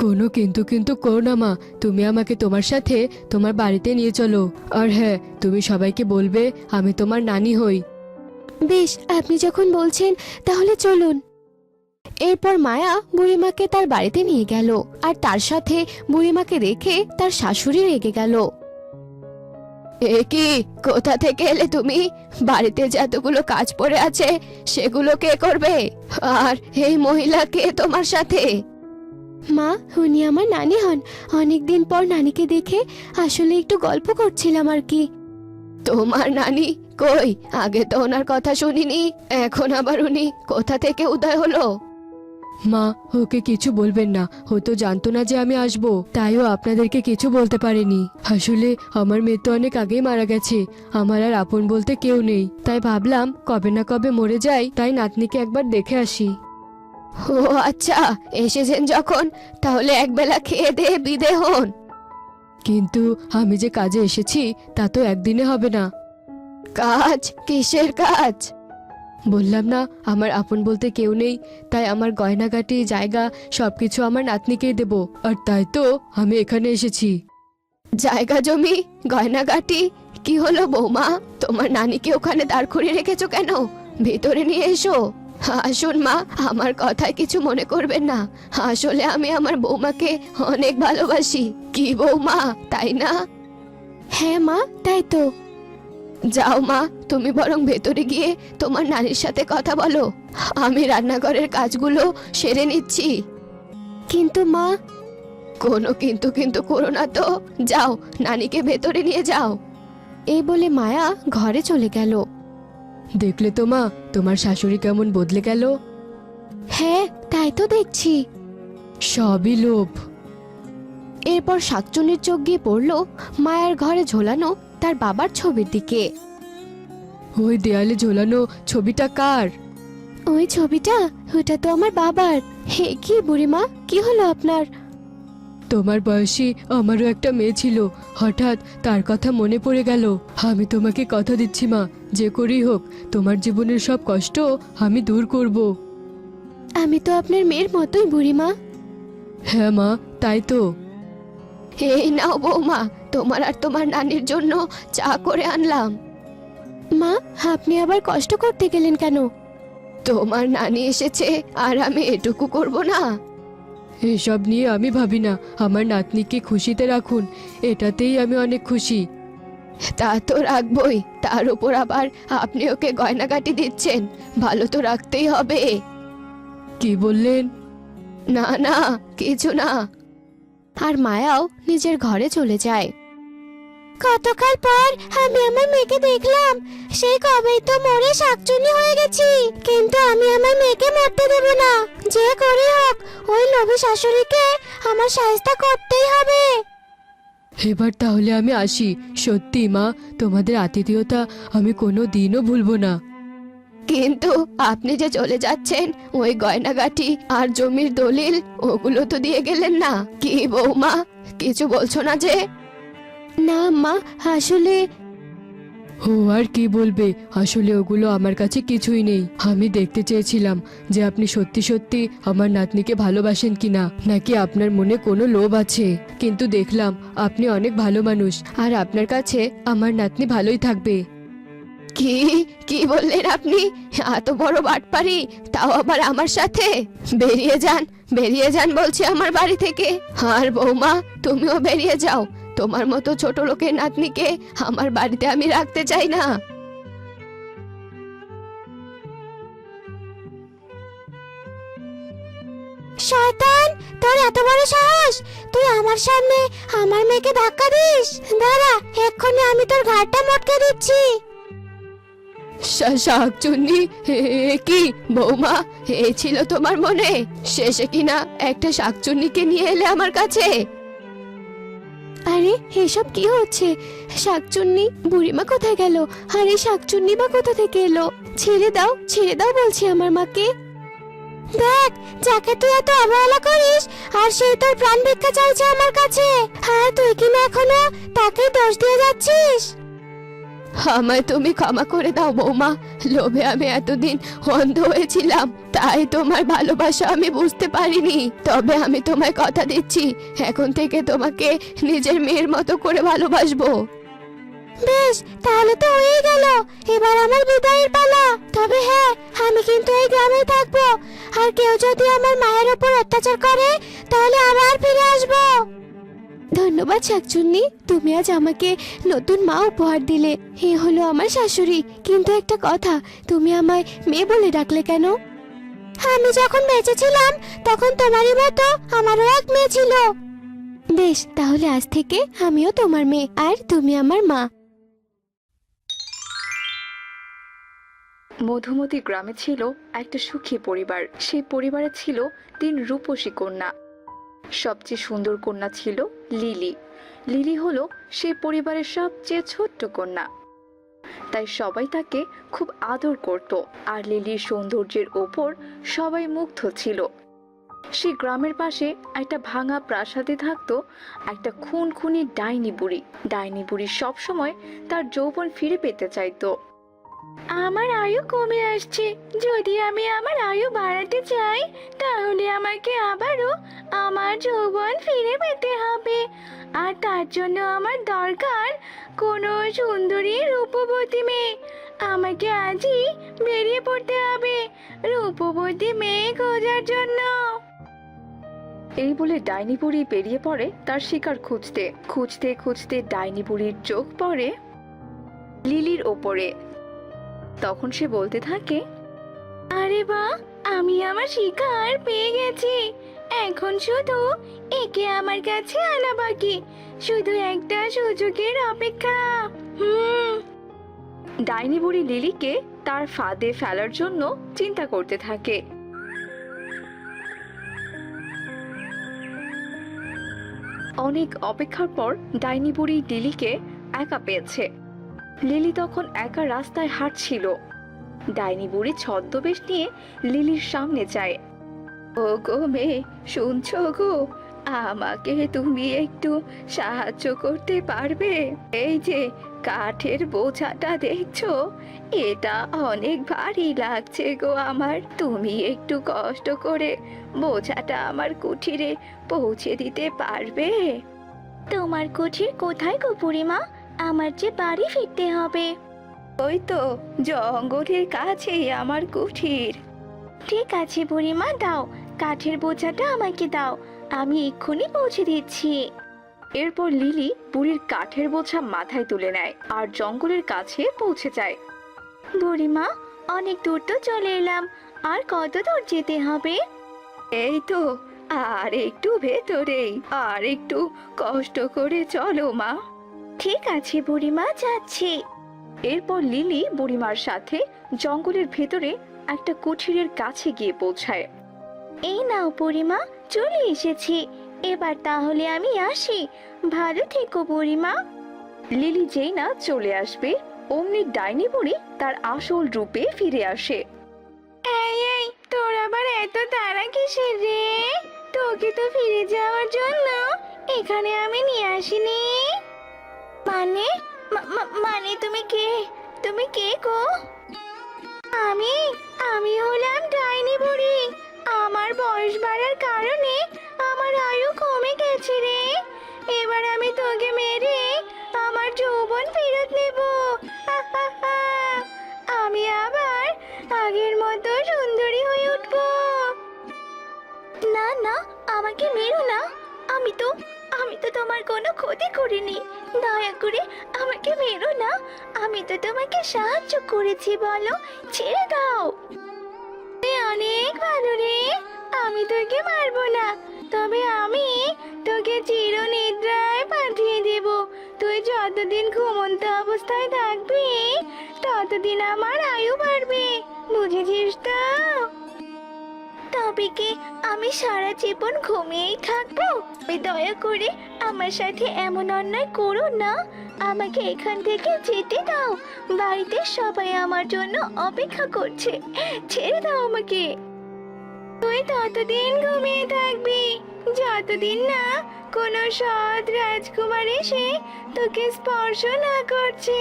কোনো কিন্তু কিন্তু করো না মা, তুমি আমাকে তোমার সাথে তোমার বাড়িতে নিয়ে চলো। আর হ্যাঁ, তুমি সবাইকে বলবে আমি তোমার নানি হই। বেশ, আপনি যখন বলছেন তাহলে চলুন। এরপর মায়া বুড়িমাকে তার বাড়িতে নিয়ে গেল, আর তার সাথে বুড়িমাকে দেখে তার শাশুড়ি রেগে গেল। এ কি, কোথা থেকে এলে তুমি? বাড়িতে যতগুলো কাজ পড়ে আছে সেগুলো কে করবে? আর এই মহিলা কে তোমার সাথে? মা, উনি আমার নানি হন। অনেকদিন পর নানিকে দেখে আসলে একটু গল্প করছিলাম আর কি। তোমার নানি? কই, আগে তো ওনার কথা শুনিনি, এখন আবার উনি কোথা থেকে উদয় হলো? মা, ওকে কিছু বলবেন না, ও তো জানতো না যে আমি আসবো, তাইও আপনাদেরকে কিছু বলতে পারেনি। আসলে আমার মেয়ে তো অনেক আগেই মারা গেছে, আমার আর আপন বলতে কেউ নেই, তাই ভাবলাম কবে না কবে মরে যাই, তাই নাতনিকে একবার দেখে আসি। ও আচ্ছা, এসেছেন যখন, তাহলে একবেলা খেয়ে দিয়ে বিদে হন। কিন্তু আমি যে কাজে এসেছি তা তো একদিনে হবে না। কাজ? কিসের কাজ? বললাম না আমার আপন বলতে কেউ নেই, তাই আমার গয়নাগাটি জায়গা সবকিছু আমার নাতনিকেই দেব। আর তাই তো আমি এখানে এসেছি। জায়গা জমি গয়নাগাটি কি হলো বৌমা? তোমার নানিকে ওখানে দাঁড় করিয়ে রেখেছো কেন? ভিতরে নিয়ে এসো। আসুন মা, আমার কথায় কিছু মনে করবেন না। আসলে আমি আমার বৌমাকে অনেক ভালোবাসি। কি বৌমা, তাই না? হ্যাঁ মা, তাই তো। যাও মা, তুমি বরং ভেতরে গিয়ে তোমার নানির সাথে কথা বলো। আমি রান্নাঘরের কাজগুলো সেরে নিচ্ছি। কিন্তু মা। কোনো কিন্তু কিন্তু করো না তো। যাও, নানিকে ভেতরে নিয়ে যাও। এই বলে মায়া ঘরে চলে গেল। দেখলে তো মা, তোমার শাশুড়ি কেমন বদলে গেল। হ্যাঁ, তাই তো দেখছি। সবই লোভ। এরপর শাকচুনির চোখ গিয়ে পড়ল মায়ার ঘরে ঝোলানো তার বাবার ছবির দিকে। ওই দেয়ালে ঝোলানো ছবিটা কার? ওই ছবিটা, ওটা তো আমার বাবার। হে কি বুড়িমা, কি হলো আপনার? তোমার বয়সী আমারও একটা মেয়ে ছিল, হঠাৎ তার কথা মনে পড়ে গেল। আমি তোমাকে কথা দিচ্ছি মা, যে করেই হোক তোমার জীবনের সব কষ্ট আমি দূর করব। আমি তো আপনার মেয়ের মতোই বুড়িমা। হ্যাঁ মা, তাই তো। এই নাও বৌমা, তোমার আর তোমার নানির জন্য চা করে আনলাম। মা, আপনি আবার কষ্ট করতে গেলেন কেন? তোমার নানি এসেছে আর আমি এটুকু করব না? এসব নিয়ে আমি ভাবি না, আমার নাতনিকে খুশিতে রাখুন, এটাতেই আমি অনেক খুশি। তা তো রাখবই, তার উপর আবার আপনি ওকে গয়নাগাটি দিচ্ছেন, ভালো তো রাখতেই হবে। কি বললেন? না না, কিছু না। আর মায়াও নিজের ঘরে চলে যায়। কতকাল পর আমি আমার মেয়েকে দেখলাম। সেই কবেই তো মরে শাকচুনি হয়ে গেছি, কিন্তু আমি আমার মেয়েকে মরতে দেব না। যে করে হোক ওই লোভী শাশুড়িকে আমার শায়েস্তা করতেই হবে। এবার তাহলে আমি আসি। সত্যি মা, তোমাদের আতিথেয়তা আমি কোনো দিনও ভুলবো না। কিন্তু আপনি যে চলে যাচ্ছেন, ওই গয়নাগাটি আর জমির দলিল ওগুলো তো দিয়ে গেলেন না। কি বৌমা, কিছু বলছো না যে? না মা, আসলে ও আর কি বলবে, আসলে ওগুলো আমার কাছে কিছুই নেই। আমি দেখতে চেয়েছিলাম যে আপনি সত্যি সত্যি আমার নাতনিকে ভালোবাসেন কিনা, নাকি আপনার মনে কোনো লোভ আছে। কিন্তু দেখলাম আপনি অনেক ভালো মানুষ, আর আপনার কাছে আমার নাতনি ভালোই থাকবে। কি কি বললেন আপনি? এত বড় বাটপারি, তাও আবার আমার সাথে? বেরিয়ে যান, বেরিয়ে যান বলছি আমার বাড়ি থেকে। আর বৌমা, তুমিও বেরিয়ে যাও। তোমার মতো ছোট লোকের নাতনিকে আমার বাড়িতে আমি রাখতে চাই না। শয়তান, তোর এত বড় সাহস! তুই আমার সামনে আমার মেয়েকে ধাক্কা দিস? দাঁড়া, এক্ষুনি আমি তোর ঘাড়টা মটকে দিচ্ছি। শাকচুন্নি, কি বৌমা, এই ছিল তোমার মনে? শেষে কিনা একটা শাকচুন্নিকে নিয়ে এলে আমার কাছে। আরে এসব কি হচ্ছে? শাকচুন্নি, বুড়িমা কোথায় গেল? আর এই শাকচুন্নি বা কোথা থেকে এলো? ছেড়ে দাও, ছেড়ে দাও বলছি আমার মাকে। দেখ, যাকে তুই এত অবহেলা করিস, আর সেই তোর প্রাণ ভিক্ষা চাইছে আমার কাছে, আর তুই কিনা এখনো তাকে দোষ দিয়ে যাচ্ছিস। আমায় তুমি ক্ষমা করে দাও বৌমা, লোভে আমি এতদিন অন্ধ হয়েছিলাম, তাই তোমার ভালোবাসা আমি বুঝতে পারিনি। তবে আমি তোমায় কথা দিচ্ছি, এখন থেকে তোমাকে নিজের মেয়ের মতো করে ভালোবাসবো। বেশ, তাহলে তো হয়ে গেল। এবার আমার বিদায়ের পালা। তবে হ্যাঁ, আমি কিন্তু এই গ্রামেই থাকবো, আর কেউ যদি আমার মায়ের উপর অত্যাচার করে তাহলে আবার ফিরে আসবো। ধন্যবাদ শাকচুন্নি, তুমি আজ আমাকে নতুন মা উপহার দিলে। এ হলো আমার শাশুড়ি। কিন্তু একটা কথা, তুমি আমায় মেয়ে বলে ডাকলে কেন? আমি যখন বেঁচে ছিলাম তখন তোমারই মতো আমারও এক মেয়ে ছিল। বেশ, তাহলে আজ থেকে আমিও তোমার মেয়ে, আর তুমি আমার মা। মধুমতি গ্রামে ছিল একটা সুখী পরিবার। সেই পরিবারে ছিল 3 রূপসী কন্যা। সবচেয়ে সুন্দর কন্যা ছিল লিলি। লিলি হলো সেই পরিবারের সবচেয়ে ছোট্ট কন্যা, তাই সবাই তাকে খুব আদর করত। আর লিলির সৌন্দর্যের ওপর সবাই মুগ্ধ ছিল। সেই গ্রামের পাশে একটা ভাঙা প্রাসাদে থাকতো একটা খুনখুনি ডাইনি বুড়ি। ডাইনি বুড়ি সবসময় তার যৌবন ফিরে পেতে চাইতো। আমার আয়ু কমে আসছে, যদি আমি আমার আয়ু বাড়াতে চাই তাহলে আমাকে আবারও আমার যৌবন ফিরে পেতে হবে। আর তার জন্য আমার দরকার কোনো সুন্দরী রূপবতী মেয়ে। আমাকে আজই বেরিয়ে পড়তে হবে রূপবতী মেয়ে খোঁজার জন্য। এই বলে ডাইনি বুড়ি বেরিয়ে পড়ে তার শিকার খুঁজতে। খুঁজতে খুঁজতে ডাইনি বুড়ির চোখ পড়ে লিলির ওপরে। তখন সে বলতে থাকে, আরে বাহ, আমি আমার শিকার পেয়ে গেছি। এখন শুধু একে আমার কাছে আনা বাকি, শুধু একটা সুযোগের অপেক্ষা। ডাইনি বুড়ি লিলিকে তার ফাঁদে ফেলার জন্য চিন্তা করতে থাকে। অনেক অপেক্ষার পর ডাইনি বুড়ি লিলিকে একা পেয়েছে। লিলি তখন একা রাস্তায় হাঁটছিল। ডাইনি বুড়ি ছদ্মবেশ নিয়ে লিলির সামনে যায়। ও গো মেয়ে, শুনছো গো? আমাকে তুমি একটু সাহায্য করতে পারবে? এই যে কাঠের বোঝাটা দেখছো, এটা অনেক ভারী লাগছে গো আমার। তুমি একটু কষ্ট করে বোঝাটা আমার কুঠিরে পৌঁছে দিতে পারবে? তোমার কুঠির কোথায় গো বুড়িমা? আমার যে বাড়ি ফিরতে হবে। ওই তো জঙ্গলের কাছেই আমার কুঠির। ঠিক আছে বুড়িমা, দাও কাঠের বোঝাটা আমাকে দাও, আমি এক্ষুনি পৌঁছে দিচ্ছি। এরপর লিলি বুড়ির কাঠের বোঝা মাথায় তুলে নেয় আর জঙ্গলের কাছে পৌঁছে যায়। বুড়িমা, অনেক দূর তো চলে এলাম, আর কত দূর যেতে হবে? এই তো আর একটু ভেতরেই, আর একটু কষ্ট করে চলো মা। ঠিক আছে বুড়িমা, যাচ্ছি। এরপর লিলি বুড়িমার সাথে জঙ্গলের ভেতরে একটা কুঠিরের কাছে গিয়ে পৌঁছায়। এই নাও বুড়িমা, চলে এসেছি। এবার তাহলে আমি আসি, ভালো থেকো বুড়িমা। লিলি যেই না চলে আসবে অমনি ডাইনি বুড়ি তার আসল রূপে ফিরে আসে। এই তোর আবার এত তাড়া কিসের রে? তোকে তো ফিরে যাওয়ার জন্য এখানে আমি নিয়ে আসিনি। মানে মানে তুমি কে? তুমি কে গো? আমি হলাম ডাইনি বুড়ি। আমার বয়স বাড়ার কারণে আমার আয়ু কমে গেছে রে। এবার আমি তোকে মেরে আমার যৌবন ফেরত নেব। আমি আবার আগের মতো সুন্দরী হয়ে উঠব। না না, আমাকে মেরো না। আমি তো তোমার কোনো ক্ষতি করিনি, দয়া করে আমাকে মেরো না। আমি তো তোমাকে সাহায্য করেছি, বলো ছেড়ে দাও। তুই অনেক ভালো রে, আমি তোকে মারবো না, তবে আমি তোকে চিরনিদ্রায় পাঠিয়ে দেব। তুই যতদিন ঘুমন্ত অবস্থায় থাকবি ততদিন আমার আয়ু বাড়বে, বুঝেছিস তো? তবে কি আমি সারা জীবন ঘুমিয়েই থাকবো? দয়া করে আমার সাথে এমন অন্যায় করো না, আমাকে এখান থেকে যেতে দাও। বাড়িতে সবাই আমার জন্য অপেক্ষা করছে, ছেড়ে দাও আমাকে। তুই ততদিন ঘুমিয়ে থাকবি যতদিন না কোনো সৎ রাজকুমার এসে তোকে স্পর্শ না করছে।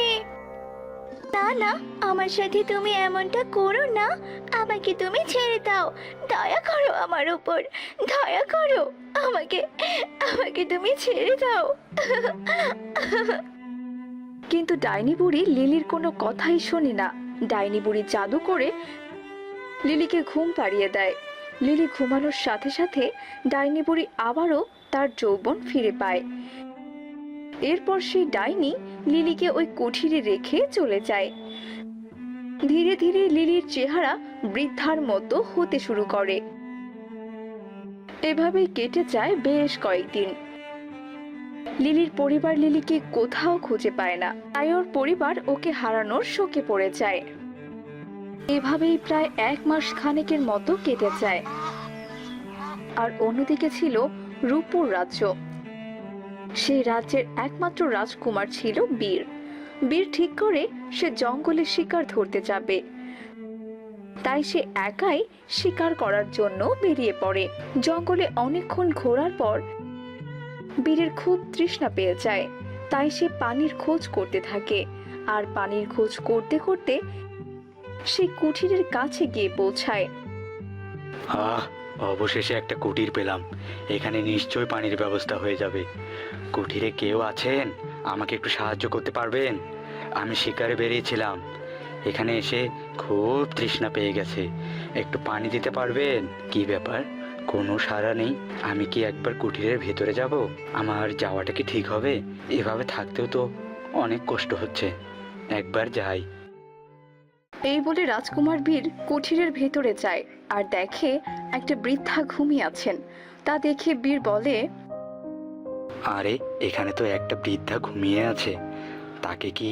না না, আমার সাথে তুমি এমনটা করো না, আমাকে তুমি ছেড়ে দাও। দয়া করো আমার উপর, দয়া করো, আমাকে তুমি ছেড়ে দাও। কিন্তু ডাইনি বুড়ি লিলির কোনো কথাই শোনে না। ডাইনি বুড়ি জাদু করে লিলিকে ঘুম পাড়িয়ে দেয়। লিলি ঘুমানোর সাথে সাথে ডাইনি বুড়ি আবারও তার যৌবন ফিরে পায়। এরপর সেই ডাইনি লিলিকে ওই কুঠিরে রেখে চলে যায়। ধীরে ধীরে লিলির চেহারা বৃদ্ধার মতো হতে শুরু করে। এভাবেই কেটে যায় বেশ কয়েকদিন। লিলির পরিবার লিলিকে কোথাও খুঁজে পায় না, তাই ওর পরিবার ওকে হারানোর শোকে পড়ে যায়। এভাবেই প্রায় 1 মাস খানেকের মতো কেটে যায়। আর অন্যদিকে ছিল রূপপুর রাজ্য। সেই রাজ্যের একমাত্র রাজকুমার ছিল বীর। বীর ঠিক করে সে জঙ্গলে শিকার ধরতে যাবে, তাই সে একাই শিকার করার জন্য বেরিয়ে পড়ে। জঙ্গলে অনেকক্ষণ ঘোরার পর বীরের খুব তৃষ্ণা পেয়ে যায়, তাই সে পানির খোঁজ করতে থাকে। আর পানির খোঁজ করতে করতে সেই কুঠিরের কাছে গিয়ে পৌঁছায়। আহ, অবশেষে একটা কুটির পেলাম। এখানে নিশ্চয়ই পানির ব্যবস্থা হয়ে যাবে। কুঠিরে কেউ আছেন? আমাকে একটু সাহায্য করতে পারবেন? আমি শিকারে বেরিয়েছিলাম, এখানে এসে খুব তৃষ্ণা পেয়ে গেছে। একটু পানি দিতে পারবেন? কি ব্যাপার, কোনো সাড়া নেই। আমি কি একবার কুঠিরের ভেতরে যাব? আমার যাওয়াটা কি ঠিক হবে? এভাবে থাকতেও তো অনেক কষ্ট হচ্ছে। একবার যাই। এই বলে রাজকুমার বীর কুঠিরের ভেতরে যায় আর দেখে একটা বৃদ্ধা ঘুমিয়ে আছেন। তা দেখে বীর বলে, আরে, এখানে তো একটা বৃদ্ধা ঘুমিয়ে আছে। তাকে কি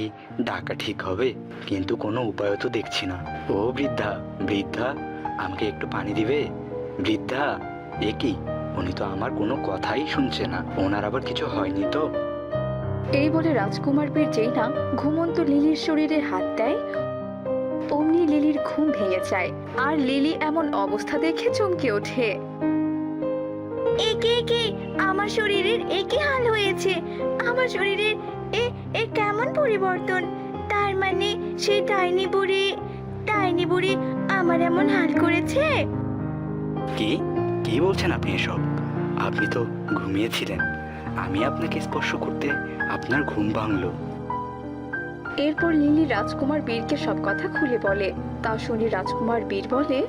ডাকা ঠিক হবে? কিন্তু কোনো উপায় তো দেখছি না। ও বৃদ্ধা, বৃদ্ধা, আমাকে একটু পানি দিবে? বৃদ্ধা, এ কি, উনি তো আমার কোনো কথাই শুনছে না। ওনার আবার কিছু হয়নি তো? এই বলে রাজকুমার বীর যেই না ঘুমন্ত লিলির শরীরে হাত দেয়, অমনি লিলির ঘুম ভেঙে যায় আর লিলি এমন অবস্থা দেখে চমকে ওঠে। একে আমার শরীরের একই হাল হয়েছে। আমার শরীরের এ কেমন পরিবর্তন? তার মানে সেই ডাইনি বুড়ি আমার এমন হাল করেছে? কি কি বলছেন আপনি এসব? আপনি তো ঘুমিয়েছিলেন। আমি আপনাকে স্পর্শ করতে আপনার ঘুম ভাঙলো। এরপর লিলি রাজকুমার বীরকে সব কথা খুলে বলে। তা শুনে রাজকুমার বীর বলে,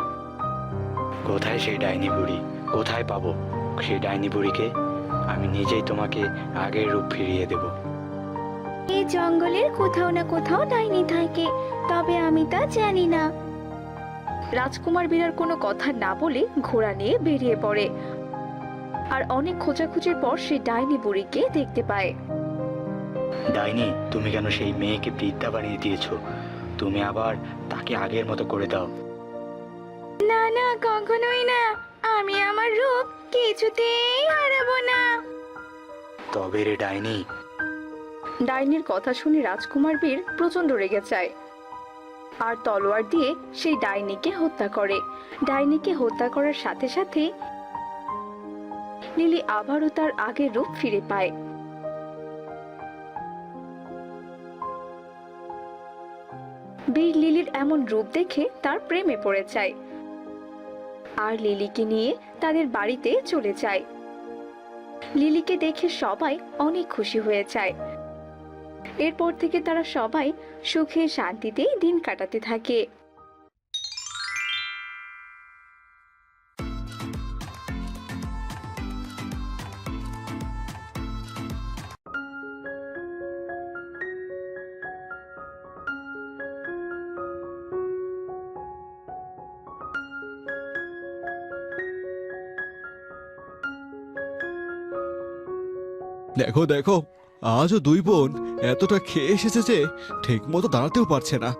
কোথায় সেই ডাইনি বুড়ি? কোথায় পাবো সেই ডাইনি বুড়িকে? আমি নিজেই তোমাকে আগের রূপ ফিরিয়ে দেব। এই জঙ্গলের কোথাও না কোথাও ডাইনি থাকে, তবে আমি তা জানি না। রাজকুমার বীর আর কোনো কথা না বলে ঘোড়া নিয়ে বেরিয়ে পড়ে আর অনেক খোঁজাখুঁজির পর সেই ডাইনি বুড়িকে দেখতে পায়। ডাইনি, তুমি কেন সেই মেয়েকে বৃদ্ধা বানিয়ে দিয়েছো? তুমি আবার তাকে আগের মতো করে দাও। না না, কখনোই না। আমি আমার রূপ কিছুতেই হারাবো না। তবে রে ডাইনি। ডাইনির কথা শুনে রাজকুমার বীর প্রচন্ড রেগে যায় আর তলোয়ার দিয়ে সেই ডাইনিকে হত্যা করে। ডাইনিকে হত্যা করার সাথে সাথে লিলি আবারও তার আগের রূপ ফিরে পায়। বীর লিলির এমন রূপ দেখে তার প্রেমে পড়ে যায় আর লিলিকে নিয়ে তাদের বাড়িতে চলে যায়। লিলিকে দেখে সবাই অনেক খুশি হয়ে যায়। এরপর থেকে তারা সবাই সুখে শান্তিতেই দিন কাটাতে থাকে। দেখো দেখো, আজও দুই বোন এতটা খেয়ে এসেছে যে ঠিক মতো দাঁড়াতেও পারছে না।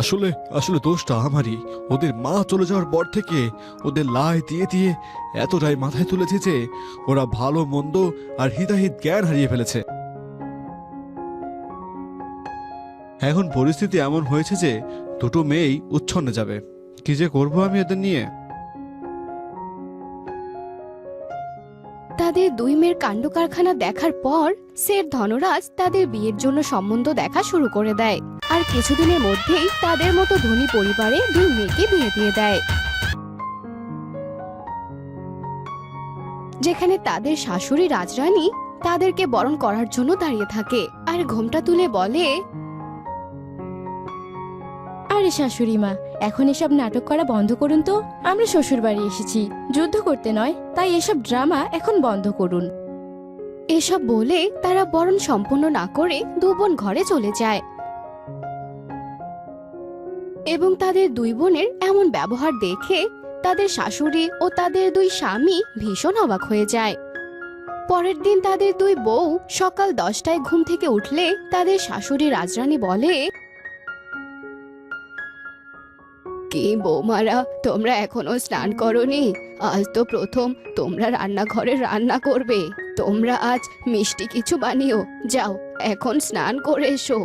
আসলে আসলে দোষটা আমারই। ওদের মা চলে যাওয়ার পর থেকে ওদের লাই দিয়ে দিয়ে এতটাই মাথায় তুলেছে যে ওরা ভালো মন্দ আর হিতাহিত জ্ঞান হারিয়ে ফেলেছে। এখন পরিস্থিতি এমন হয়েছে যে দুটো মেয়েই উচ্ছন্নে যাবে। কি যে করবো আমি এদের নিয়ে। তাদের দুই মেয়ের কাণ্ড কারখানা দেখার পর শের ধনরাজ তাদের বিয়ের জন্য সম্বন্ধ দেখা শুরু করে দেয় আর কিছুদিনের মধ্যেই তাদের মতো ধনী পরিবারে দুই মেয়েকে বিয়ে দিয়ে দেয়, যেখানে তাদের শাশুড়ি রাজরানী তাদেরকে বরণ করার জন্য দাঁড়িয়ে থাকে আর ঘোমটা তুলে বলে, আরে শাশুড়ি মা, এখন এসব নাটক করা বন্ধ করুন তো। আমরা শ্বশুর বাড়ি এসেছি যুদ্ধ করতে নয়, তাই এসব ড্রামা এখন বন্ধ করুন। এসব বলে তারা বরণ সম্পূর্ণ না করে দু বোন ঘরে চলে যায় এবং তাদের দুই বোনের এমন ব্যবহার দেখে তাদের শাশুড়ি ও তাদের দুই স্বামী ভীষণ অবাক হয়ে যায়। পরের দিন তাদের দুই বউ সকাল 10টায় ঘুম থেকে উঠলে তাদের শাশুড়ি রাজরানী বলে, কি বৌমারা, তোমরা এখনো স্নান করনি? আজ তো প্রথম তোমরা রান্নাঘরে রান্না করবে। তোমরা আজ মিষ্টি কিছু বানিও। যাও, এখন স্নান করে এসো।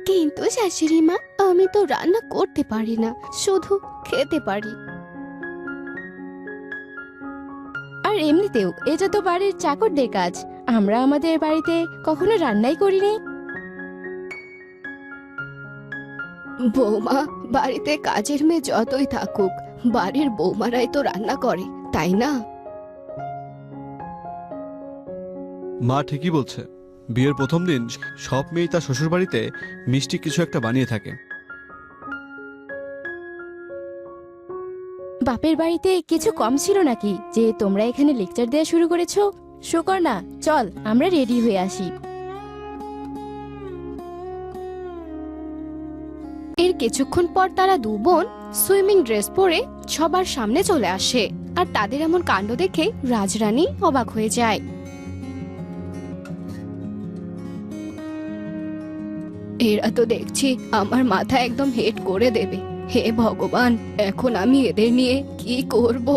কিন্তু শাশুড়ি মা, আমি তো রান্না করতে পারি না, শুধু খেতে পারি। আরে এমনিতেও এটা তো বাড়ির চাকরদের কাজ। আমরা আমাদের বাড়িতে কখনো রান্নাই করিনি। বৌমা, বাড়িতে কাজের মেয়ে যতই থাকুক, বাড়ির বৌমারাই তো রান্না করে, তাই না? মা ঠিকই বলছে। বিয়ের প্রথম দিন সব মেয়ে তার শ্বশুর বাড়িতে মিষ্টি কিছু একটা বানিয়ে থাকে। বাপের বাড়িতে কিছু কম ছিল নাকি যে তোমরা এখানে লেকচার দেওয়া শুরু করেছো? সুকর্ণা, চল আমরা রেডি হয়ে আসি। এর কিছুক্ষণ পর তারা দু বোন সুইমিং ড্রেস পরে সবার সামনে চলে আসে, আর তাদের এমন কাণ্ড দেখে রাজরানী অবাক হয়ে যায়। এরা তো দেখছি আমার মাথা একদম হেট করে দেবে। হে ভগবান, এখন আমি এদের নিয়ে কি করব?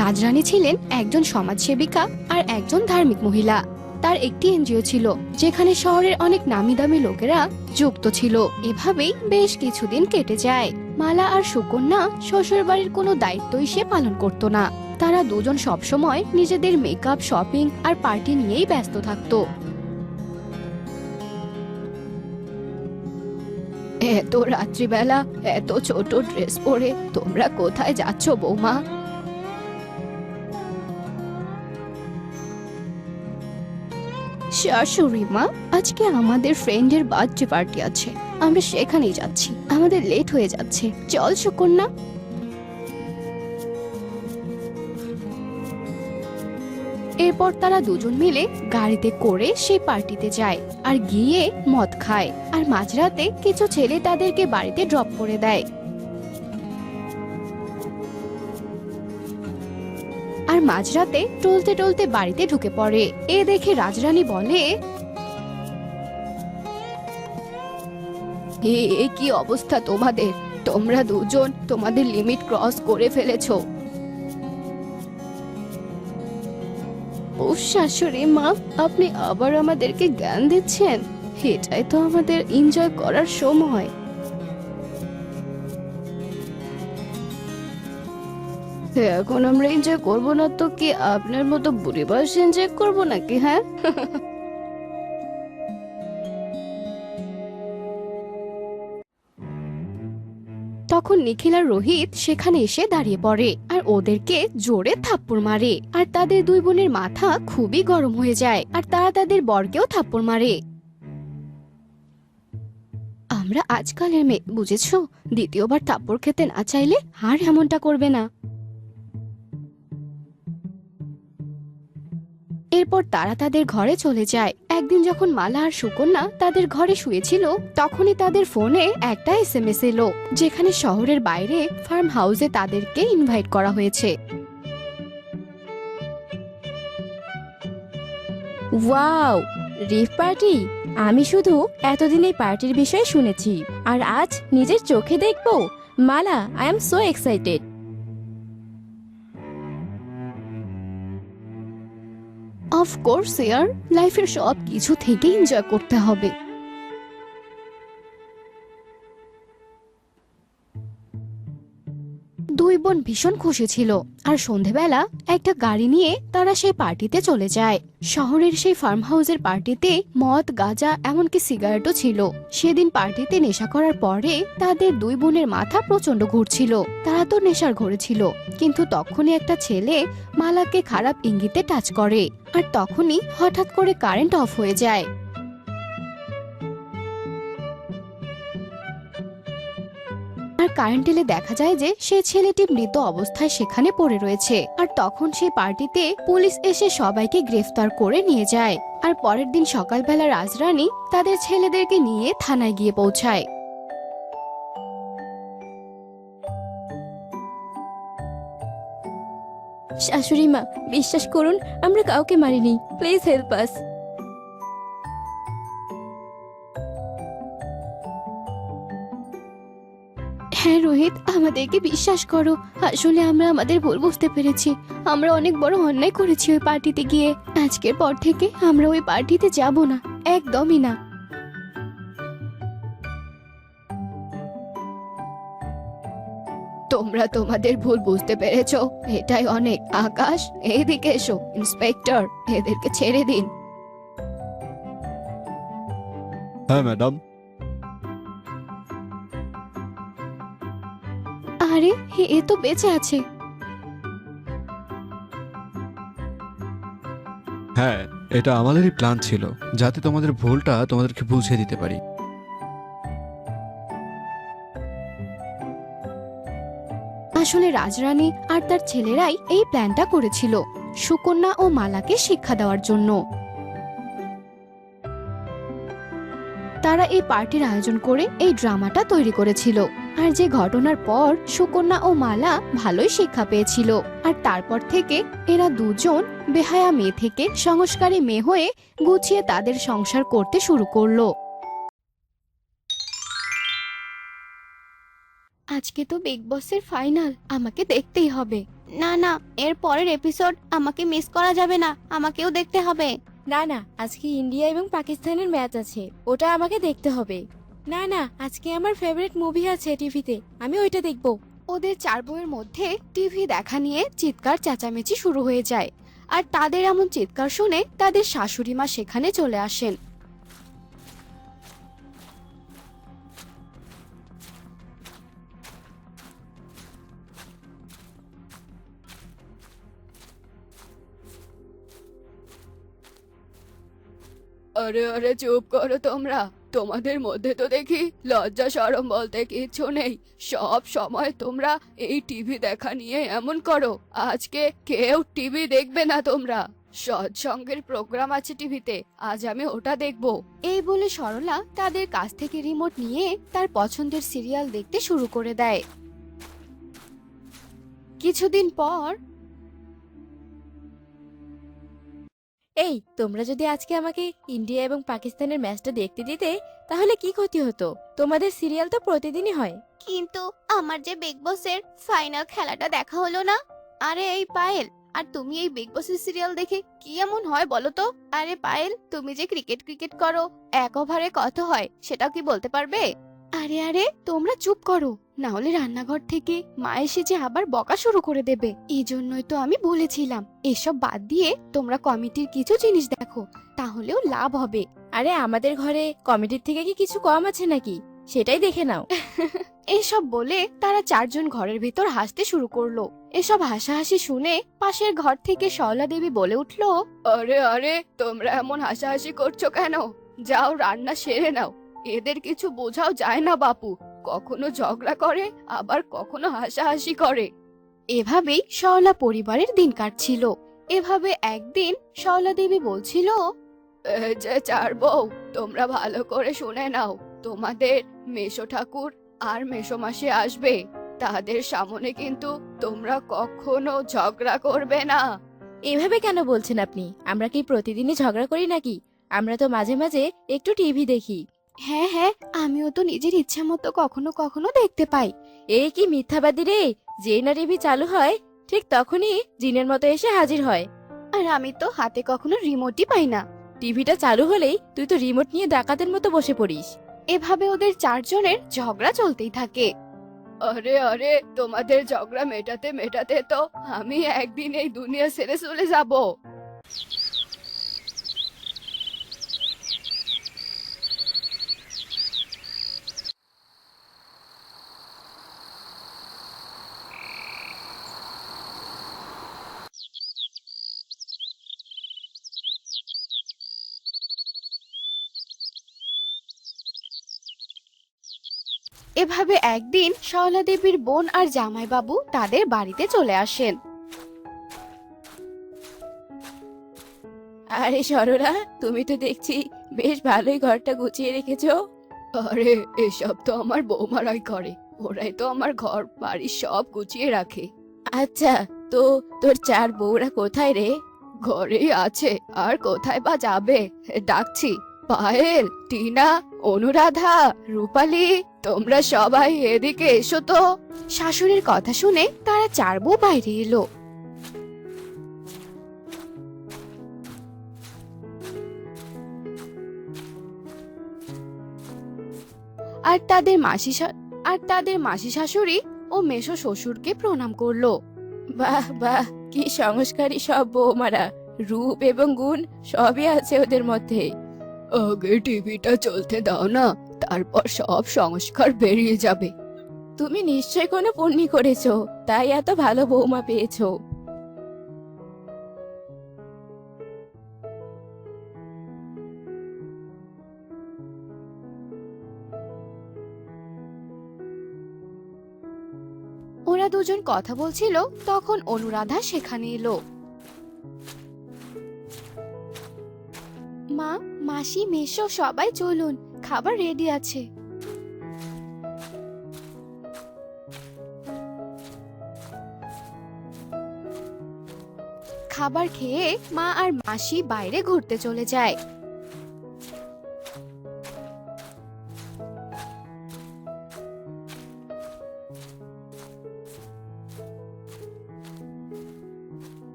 রাজরানী ছিলেন একজন সমাজসেবিকা আর একজন ধার্মিক মহিলা। তার একটি এনজিও ছিল যেখানে শহরের অনেক নামি দামি লোকেরা যুক্ত ছিল। এভাবেই বেশ কিছুদিন কেটে যায়। মালা আর সুকন্যা শ্বশুর বাড়ির কোনো দায়িত্বই সে পালন করত না। তারা দুজন সবসময় নিজেদের মেকআপ, শপিং আর পার্টি নিয়েই ব্যস্ত থাকতো। এত রাত্রিবেলা এত ছোট ড্রেস পরে তোমরা কোথায় যাচ্ছ বৌমা? শাশুড়ি মা, আজকে আমাদের ফ্রেন্ডের বার্থডে পার্টি আছে, আমরা সেখানেই যাচ্ছি। আমাদের লেট হয়ে যাচ্ছে, চল সুকন্যা। এরপর তারা দুজন মিলে গাড়িতে করে সেই পার্টিতে যায় আর গিয়ে মদ খায়। আর মাঝরাতে কিছু ছেলে তাদেরকে বাড়িতে ড্রপ করে দেয়। আর মাঝরাতে টলতে টলতে বাড়িতে ঢুকে পড়ে। এ দেখে রাজরানী বলে, এ কি অবস্থা তোমাদের? তোমরা দুজন তোমাদের লিমিট ক্রস করে ফেলেছো। ও শাশুড়ি মা, আপনি আবার আমাদেরকে জ্ঞান দিচ্ছেন? এটাই তো আমাদের এনজয় করার সময়। এখন আমরা এনজয় করব না তো কি আপনার মতো বুড়ি বয়সে এনজয় করবো নাকি? হ্যাঁ, তখন নিখিল আর রোহিত সেখানে এসে দাঁড়িয়ে পড়ে আর ওদেরকে জোরে থাপ্পড় মারে। আর তাদের দুই বোনের মাথা খুবই গরম হয়ে যায় আর তারা তাদের বরকেও থাপ্পড় মারে। আমরা আজকালের মেয়ে, বুঝেছো? দ্বিতীয়বার থাপ্পড় খেতে না চাইলে আর এমনটা করবে না। এরপর তারা তাদের ঘরে চলে যায়। একদিন যখন মালা আর সুকন্যা তাদের ঘরে শুয়েছিল, তখনই তাদের ফোনে একটা এসএমএস এলো যেখানে শহরের বাইরে ফার্ম হাউসে তাদেরকে ইনভাইট করা হয়েছে। Wow, rave party! আমি শুধু এতদিন এই পার্টির বিষয়ে শুনেছি, আর আজ নিজের চোখে দেখবো। Mala, I am so excited. Of course ইয়ার, লাইফের সব কিছু থেকে এনজয় করতে হবে। দুই বোন ভীষণ খুশি ছিল আর সন্ধেবেলা একটা গাড়ি নিয়ে তারা সেই পার্টিতে চলে যায়। শহরের সেই ফার্ম হাউসের পার্টিতে মদ, গাঁজা, এমনকি সিগারেটও ছিল। সেদিন পার্টিতে নেশা করার পরে তাদের দুই বোনের মাথা প্রচন্ড ঘুরছিল। তারা তো নেশার ঘরে ছিল, কিন্তু তখনই একটা ছেলে মালাকে খারাপ ইঙ্গিতে টাচ করে আর তখনই হঠাৎ করে কারেন্ট অফ হয়ে যায়। আর কারেন্ট এলে দেখা যায় যে সেই ছেলেটি মৃত অবস্থায় সেখানে পড়ে রয়েছে। আর তখন সেই পার্টিতে পুলিশ এসে সবাইকে গ্রেফতার করে নিয়ে যায়। আর পরের দিন সকালবেলা রাজরানী তাদের ছেলেদেরকে নিয়ে থানায় গিয়ে পৌঁছায়। শাশুড়ি মা, বিশ্বাস করুন, আমরা কাউকে মারিনি। Please help us. হ্যাঁ রোহিত, আমাদেরকে বিশ্বাস করো। আসলে আমরা আমাদের ভুল বুঝতে পেরেছি। আমরা অনেক বড় অন্যায় করেছি ওই পার্টিতে গিয়ে। আজকের পর থেকে আমরা ওই পার্টিতে যাব না, একদমই না। তোমরা তোমাদের ভুল বুঝতে পেরেছো, এটাই অনেক। আকাশ, এইদিকে এসো। ইন্সপেক্টর, এদেরকে ছেড়ে দিন। হ্যাঁ ম্যাডাম। আরে এ তো বেঁচে আছে। হ্যাঁ, এটা আমাদেরই প্ল্যান ছিল, যাতে তোমাদের ভুলটা তোমাদেরকে বুঝিয়ে দিতে পারি। আসলে রাজরানী আর তার ছেলেরাই এই প্ল্যানটা করেছিল, সুকন্যা ও মালাকে শিক্ষা দেওয়ার জন্য। তারা এই পার্টির আয়োজন করে এই ড্রামাটা তৈরি করেছিল। আর যে ঘটনার পর সুকন্যা ও মালা ভালোই শিক্ষা পেয়েছিল, আর তারপর থেকে এরা দুজন বেহায়া মেয়ে থেকে সংস্কারী মেয়ে হয়ে গুছিয়ে তাদের সংসার করতে শুরু করলো। আজকে তো বিগ বসের ফাইনাল, আমাকে দেখতেই হবে। না না, এর পরের এপিসোড আমাকে মিস করা যাবে না, আমাকেও দেখতে হবে। না না, আজকে ইন্ডিয়া এবং পাকিস্তানের ম্যাচ আছে, ওটা আমাকে দেখতে হবে। না না, আজকে আমার ফেভারিট মুভি আছে টিভিতে, আমি ওইটা দেখব। ওদের 4 বউয়ের মধ্যে টিভি দেখা নিয়ে চিৎকার চেঁচামেচি শুরু হয়ে যায়। আর তাদের এমন চিৎকার শুনে তাদের শাশুড়ি মা সেখানে চলে আসেন। আরে আরে চুপ করো তোমরা, তোমাদের মধ্যে তো দেখি লজ্জা শরম বলতে কিচ্ছু নেই। সব সময় তোমরা এই টিভি দেখা নিয়ে এমন করো। আজকে কেউ টিভি দেখবে না, তোমরা সৎসঙ্গের প্রোগ্রাম আছে টিভিতে, আজ আমি ওটা দেখবো। এই বলে সরলা তাদের কাছ থেকে রিমোট নিয়ে তার পছন্দের সিরিয়াল দেখতে শুরু করে দেয়। কিছুদিন পর এই, তোমরা যদি আজকে আমাকে ইন্ডিয়া এবং পাকিস্তানের ম্যাচটা দেখতে দিতে তাহলে কি ক্ষতি হতো? তোমাদের সিরিয়াল তো প্রতিদিনই হয়। কিন্তু আমার যে বিগ বসের ফাইনাল খেলাটা দেখা হলো না। আরে এই পায়েল, আর তুমি এই বিগ বসের সিরিয়াল দেখে কি এমন হয় বলো তো? আরে পায়েল, তুমি যে ক্রিকেট করো, 1 ওভারে কত হয় সেটাও কি বলতে পারবে? আরে আরে তোমরা চুপ করো, না হলে রান্নাঘর থেকে মা এসে যে আবার বকা শুরু করে দেবে। এই জন্যই তো আমি বলেছিলাম এসব বাদ দিয়ে তোমরা কমিটির কিছু জিনিস দেখো, তাহলেও লাভ হবে। আরে আমাদের ঘরে কমেডির থেকে কি কিছু কম আছে নাকি? সেটাই দেখে নাও। এসব বলে তারা 4 জন ঘরের ভেতর হাসতে শুরু করলো। এসব হাসাহাসি শুনে পাশের ঘর থেকে সরলা দেবী বলে উঠলো, আরে আরে তোমরা এমন হাসাহাসি করছো কেন? যাও রান্না সেরে নাও। এদের কিছু বোঝাও যায় না বাপু, কখনো ঝগড়া করে আবার কখনো হাসাহাসি করে। এভাবেই সরলা পরিবারের দিন কাটছিল। এভাবে একদিন সরলা দেবী বলছিল, এই যে 4 বউ, তোমরা ভালো করে শুনে নাও, তোমাদের মেশো ঠাকুর আর মেশো মাসি আসবে, তাদের সামনে কিন্তু তোমরা কখনো ঝগড়া করবে না। এভাবে কেন বলছেন আপনি? আমরা কি প্রতিদিনই ঝগড়া করি নাকি? আমরা তো মাঝে মাঝে একটু টিভি দেখি। হ্যাঁ হ্যাঁ, আমিও তো নিজের ইচ্ছা মতো কখনো কখনো দেখতে পাই। এই কি মিথ্যাবাদী রে! যেই না টিভি চালু হয় ঠিক তখনই জিনের মতো এসে হাজির হয়। আর আমি তো হাতে কখনো রিমোটই পাই না। টিভিটা চালু হলেই তুই তো রিমোট নিয়ে ডাকাতের মতো বসে পড়িস। এভাবে ওদের 4 জনের ঝগড়া চলতেই থাকে। আরে আরে তোমাদের ঝগড়া মেটাতে মেটাতে তো আমি একদিন এই দুনিয়া ছেড়ে চলে যাব। এভাবে একদিন সরলা দেবীর বোন আর জামাইবাবু তাদের বাড়িতে চলে আসেন। আরে সরলা, তুমি তো দেখছি বেশ ভালোই ঘরটা গুছিয়ে রেখেছো। আরে এসব তো আমার বৌমারাই করে, ওরাই তো আমার ঘর বাড়ি সব গুছিয়ে রাখে। আচ্ছা, তো তোর 4 বউরা কোথায় রে? ঘরেই আছে, আর কোথায় বা যাবে? ডাকছি, পায়েল, টিনা, অনুরাধা, রূপালী, তোমরা সবাই এদিকে এসো তো। শাশুড়ির কথা শুনে তারা 4 বউ বাইরে এলো। আর তাদের মাসি শাশুড়ি ও মেশো শ্বশুরকে প্রণাম করলো। বাহ বাহ, কি সংস্কারী সব বৌমারা, রূপ এবং গুণ সবই আছে ওদের মধ্যে। আগে টিভিটা চলতে দাও না, তারপর সব সংস্কার বেরিয়ে যাবে। তুমি নিশ্চয় কোনো পুণ্যি করেছো, তাই এত ভালো বৌমা পেয়েছো। ওরা দুজন কথা বলছিল, তখন অনুরাধা সেখানে এলো। মা, মাসি, মেশো সবাই চলুন, খাবার রেডি আছে। খাবার খেয়ে মা আর মাসি বাইরে ঘুরতে চলে যায়।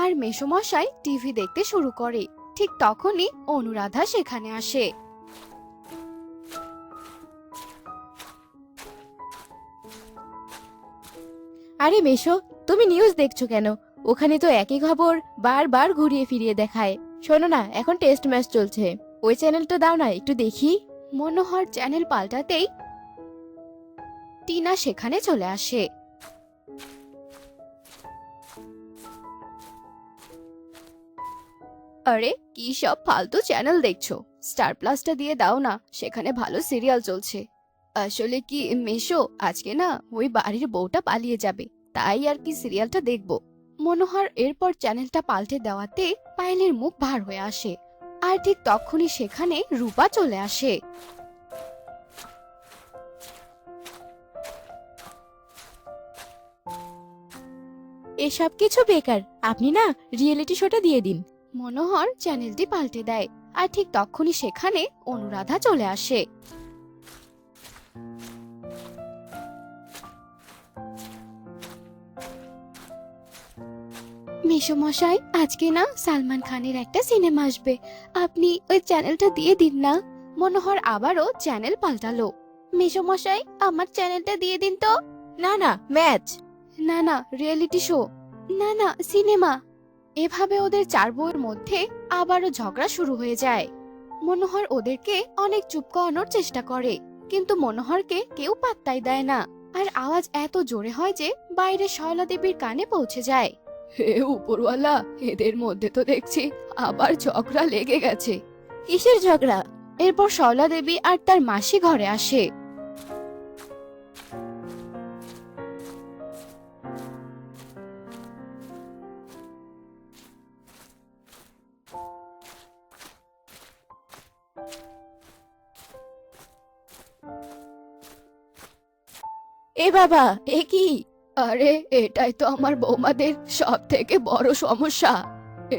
আর মেসোমশাই টিভি দেখতে শুরু করে। ঠিক তখনই অনুরাধা সেখানে আসে। আরে মেশো, তুমি নিউজ দেখছো কেন? ওখানে তো একই খবর বারবার ঘুরিয়ে ফিরিয়ে দেখায়। শোনো না, এখন টেস্ট ম্যাচ চলছে, ওই চ্যানেলটা দাও না, একটু দেখি। মনোহর চ্যানেল পাল্টাতেই টিনা সেখানে চলে আসে। আরে কি সব ফালতু চ্যানেল দেখছো? স্টার প্লাসটা দিয়ে দাও না, সেখানে ভালো সিরিয়াল চলছে। আসলে কি মেশো, আজকে না ওই বাড়ির বউটা পালিয়ে যাবে, তাই আর কি সিরিয়ালটা দেখবো। মনোহর এরপর চ্যানেলটা পাল্টে দেওয়াতে পায়েলের মুখ ভার হয়ে আসে। আর ঠিক তখনই সেখানে রূপা চলে আসে। এসব কিছু বেকার, আপনি না রিয়েলিটি শোটা দিয়ে দিন। মনোহর চ্যানেলটি পাল্টে দেয়। আর ঠিক তখনই সেখানে অনুরাধা চলে আসে। মেসোমশাই, আজকে না সালমান খানের একটা সিনেমা আসবে, আপনি ওই চ্যানেলটা দিয়ে দিন না। মনোহর আবারও চ্যানেল পাল্টালো। মেসোমশাই, আমার চ্যানেলটা দিয়ে দিন তো। না না, ম্যাচ। না না, রিয়েলিটি শো। না না, সিনেমা। এভাবে ওদের চার বউয়ের মধ্যে আবারও ঝগড়া শুরু হয়ে যায়। মনোহর ওদেরকে অনেক চুপ করানোর চেষ্টা করে, কিন্তু মনোহরকে কেউ পাত্তাই দেয় না। আর আওয়াজ এত জোরে হয় যে বাইরে শয়লা দেবীর কানে পৌঁছে যায়। হে উপরওয়ালা, এদের মধ্যে তো দেখছি আবার ঝগড়া লেগে গেছে। কিসের ঝগড়া? এরপর শয়লা দেবী আর তার মাসি ঘরে আসে। এ বাবা, এ কি? আরে এটাই তো আমার বৌমাদের সব থেকে বড় সমস্যা।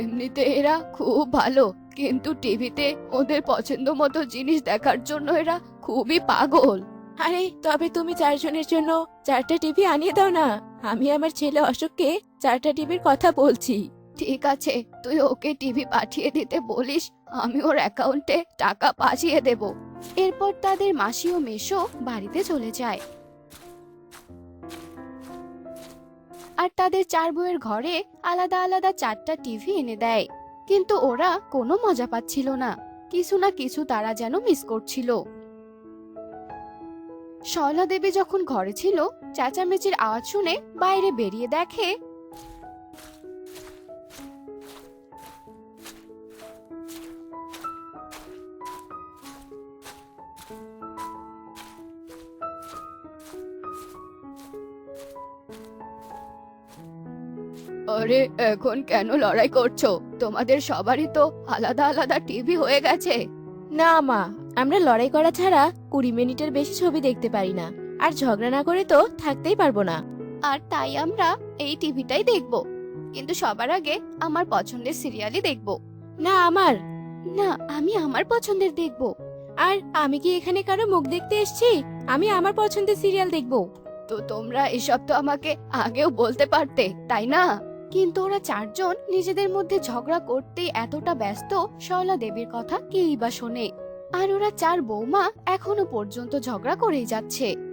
এমনিতে এরা খুব ভালো, কিন্তু টিভিতে ওদের পছন্দ মতো জিনিস দেখার জন্য এরা খুবই পাগল। আরে তবে তুমি চারজনের জন্য 4টা টিভি আনিয়ে দাও না। আমি আমার ছেলে অশোককে 4টা টিভির কথা বলছি। ঠিক আছে, তুই ওকে টিভি পাঠিয়ে দিতে বলিস, আমি ওর অ্যাকাউন্টে টাকা পাঠিয়ে দেব। এরপর তাদের মাসি ও মেশো বাড়িতে চলে যায়। আর তাদের চার বউয়ের ঘরে আলাদা আলাদা 4টা টিভি এনে দেয়। কিন্তু ওরা কোনো মজা পাচ্ছিল না, কিছু না কিছু তারা যেন মিস করছিল। শয়লা দেবী যখন ঘরে ছিল, চেঁচামেচির আওয়াজ শুনে বাইরে বেরিয়ে দেখে আরে এখন কেন লড়াই করছো? তোমাদের সবারই তো আলাদা আলাদা টিভি হয়ে গেছে। না মা, আমরা লড়াই করা ছাড়া 20 মিনিটের বেশি ছবি দেখতে পারি না, আর ঝগড়া না করে তো থাকতেই পারবো না। আর তাই আমরা এই টিভিটাই দেখব, কিন্তু সবার আগে আমার পছন্দের সিরিয়ালই দেখব। না আমার। না, আমি আমার পছন্দের দেখব। আর আমি কি এখানে কারো মুখ দেখতে এসেছি? আমি আমার পছন্দের সিরিয়াল দেখবো। তো তোমরা এসব তো আমাকে আগেও বলতে পারতে, তাই না? কিন্তু ওরা চারজন নিজেদের মধ্যে ঝগড়া করতে এতটা ব্যস্ত, সরলা দেবীর কথা কেই বা শোনে। আর ওরা চার বৌমা এখনো পর্যন্ত ঝগড়া করেই যাচ্ছে।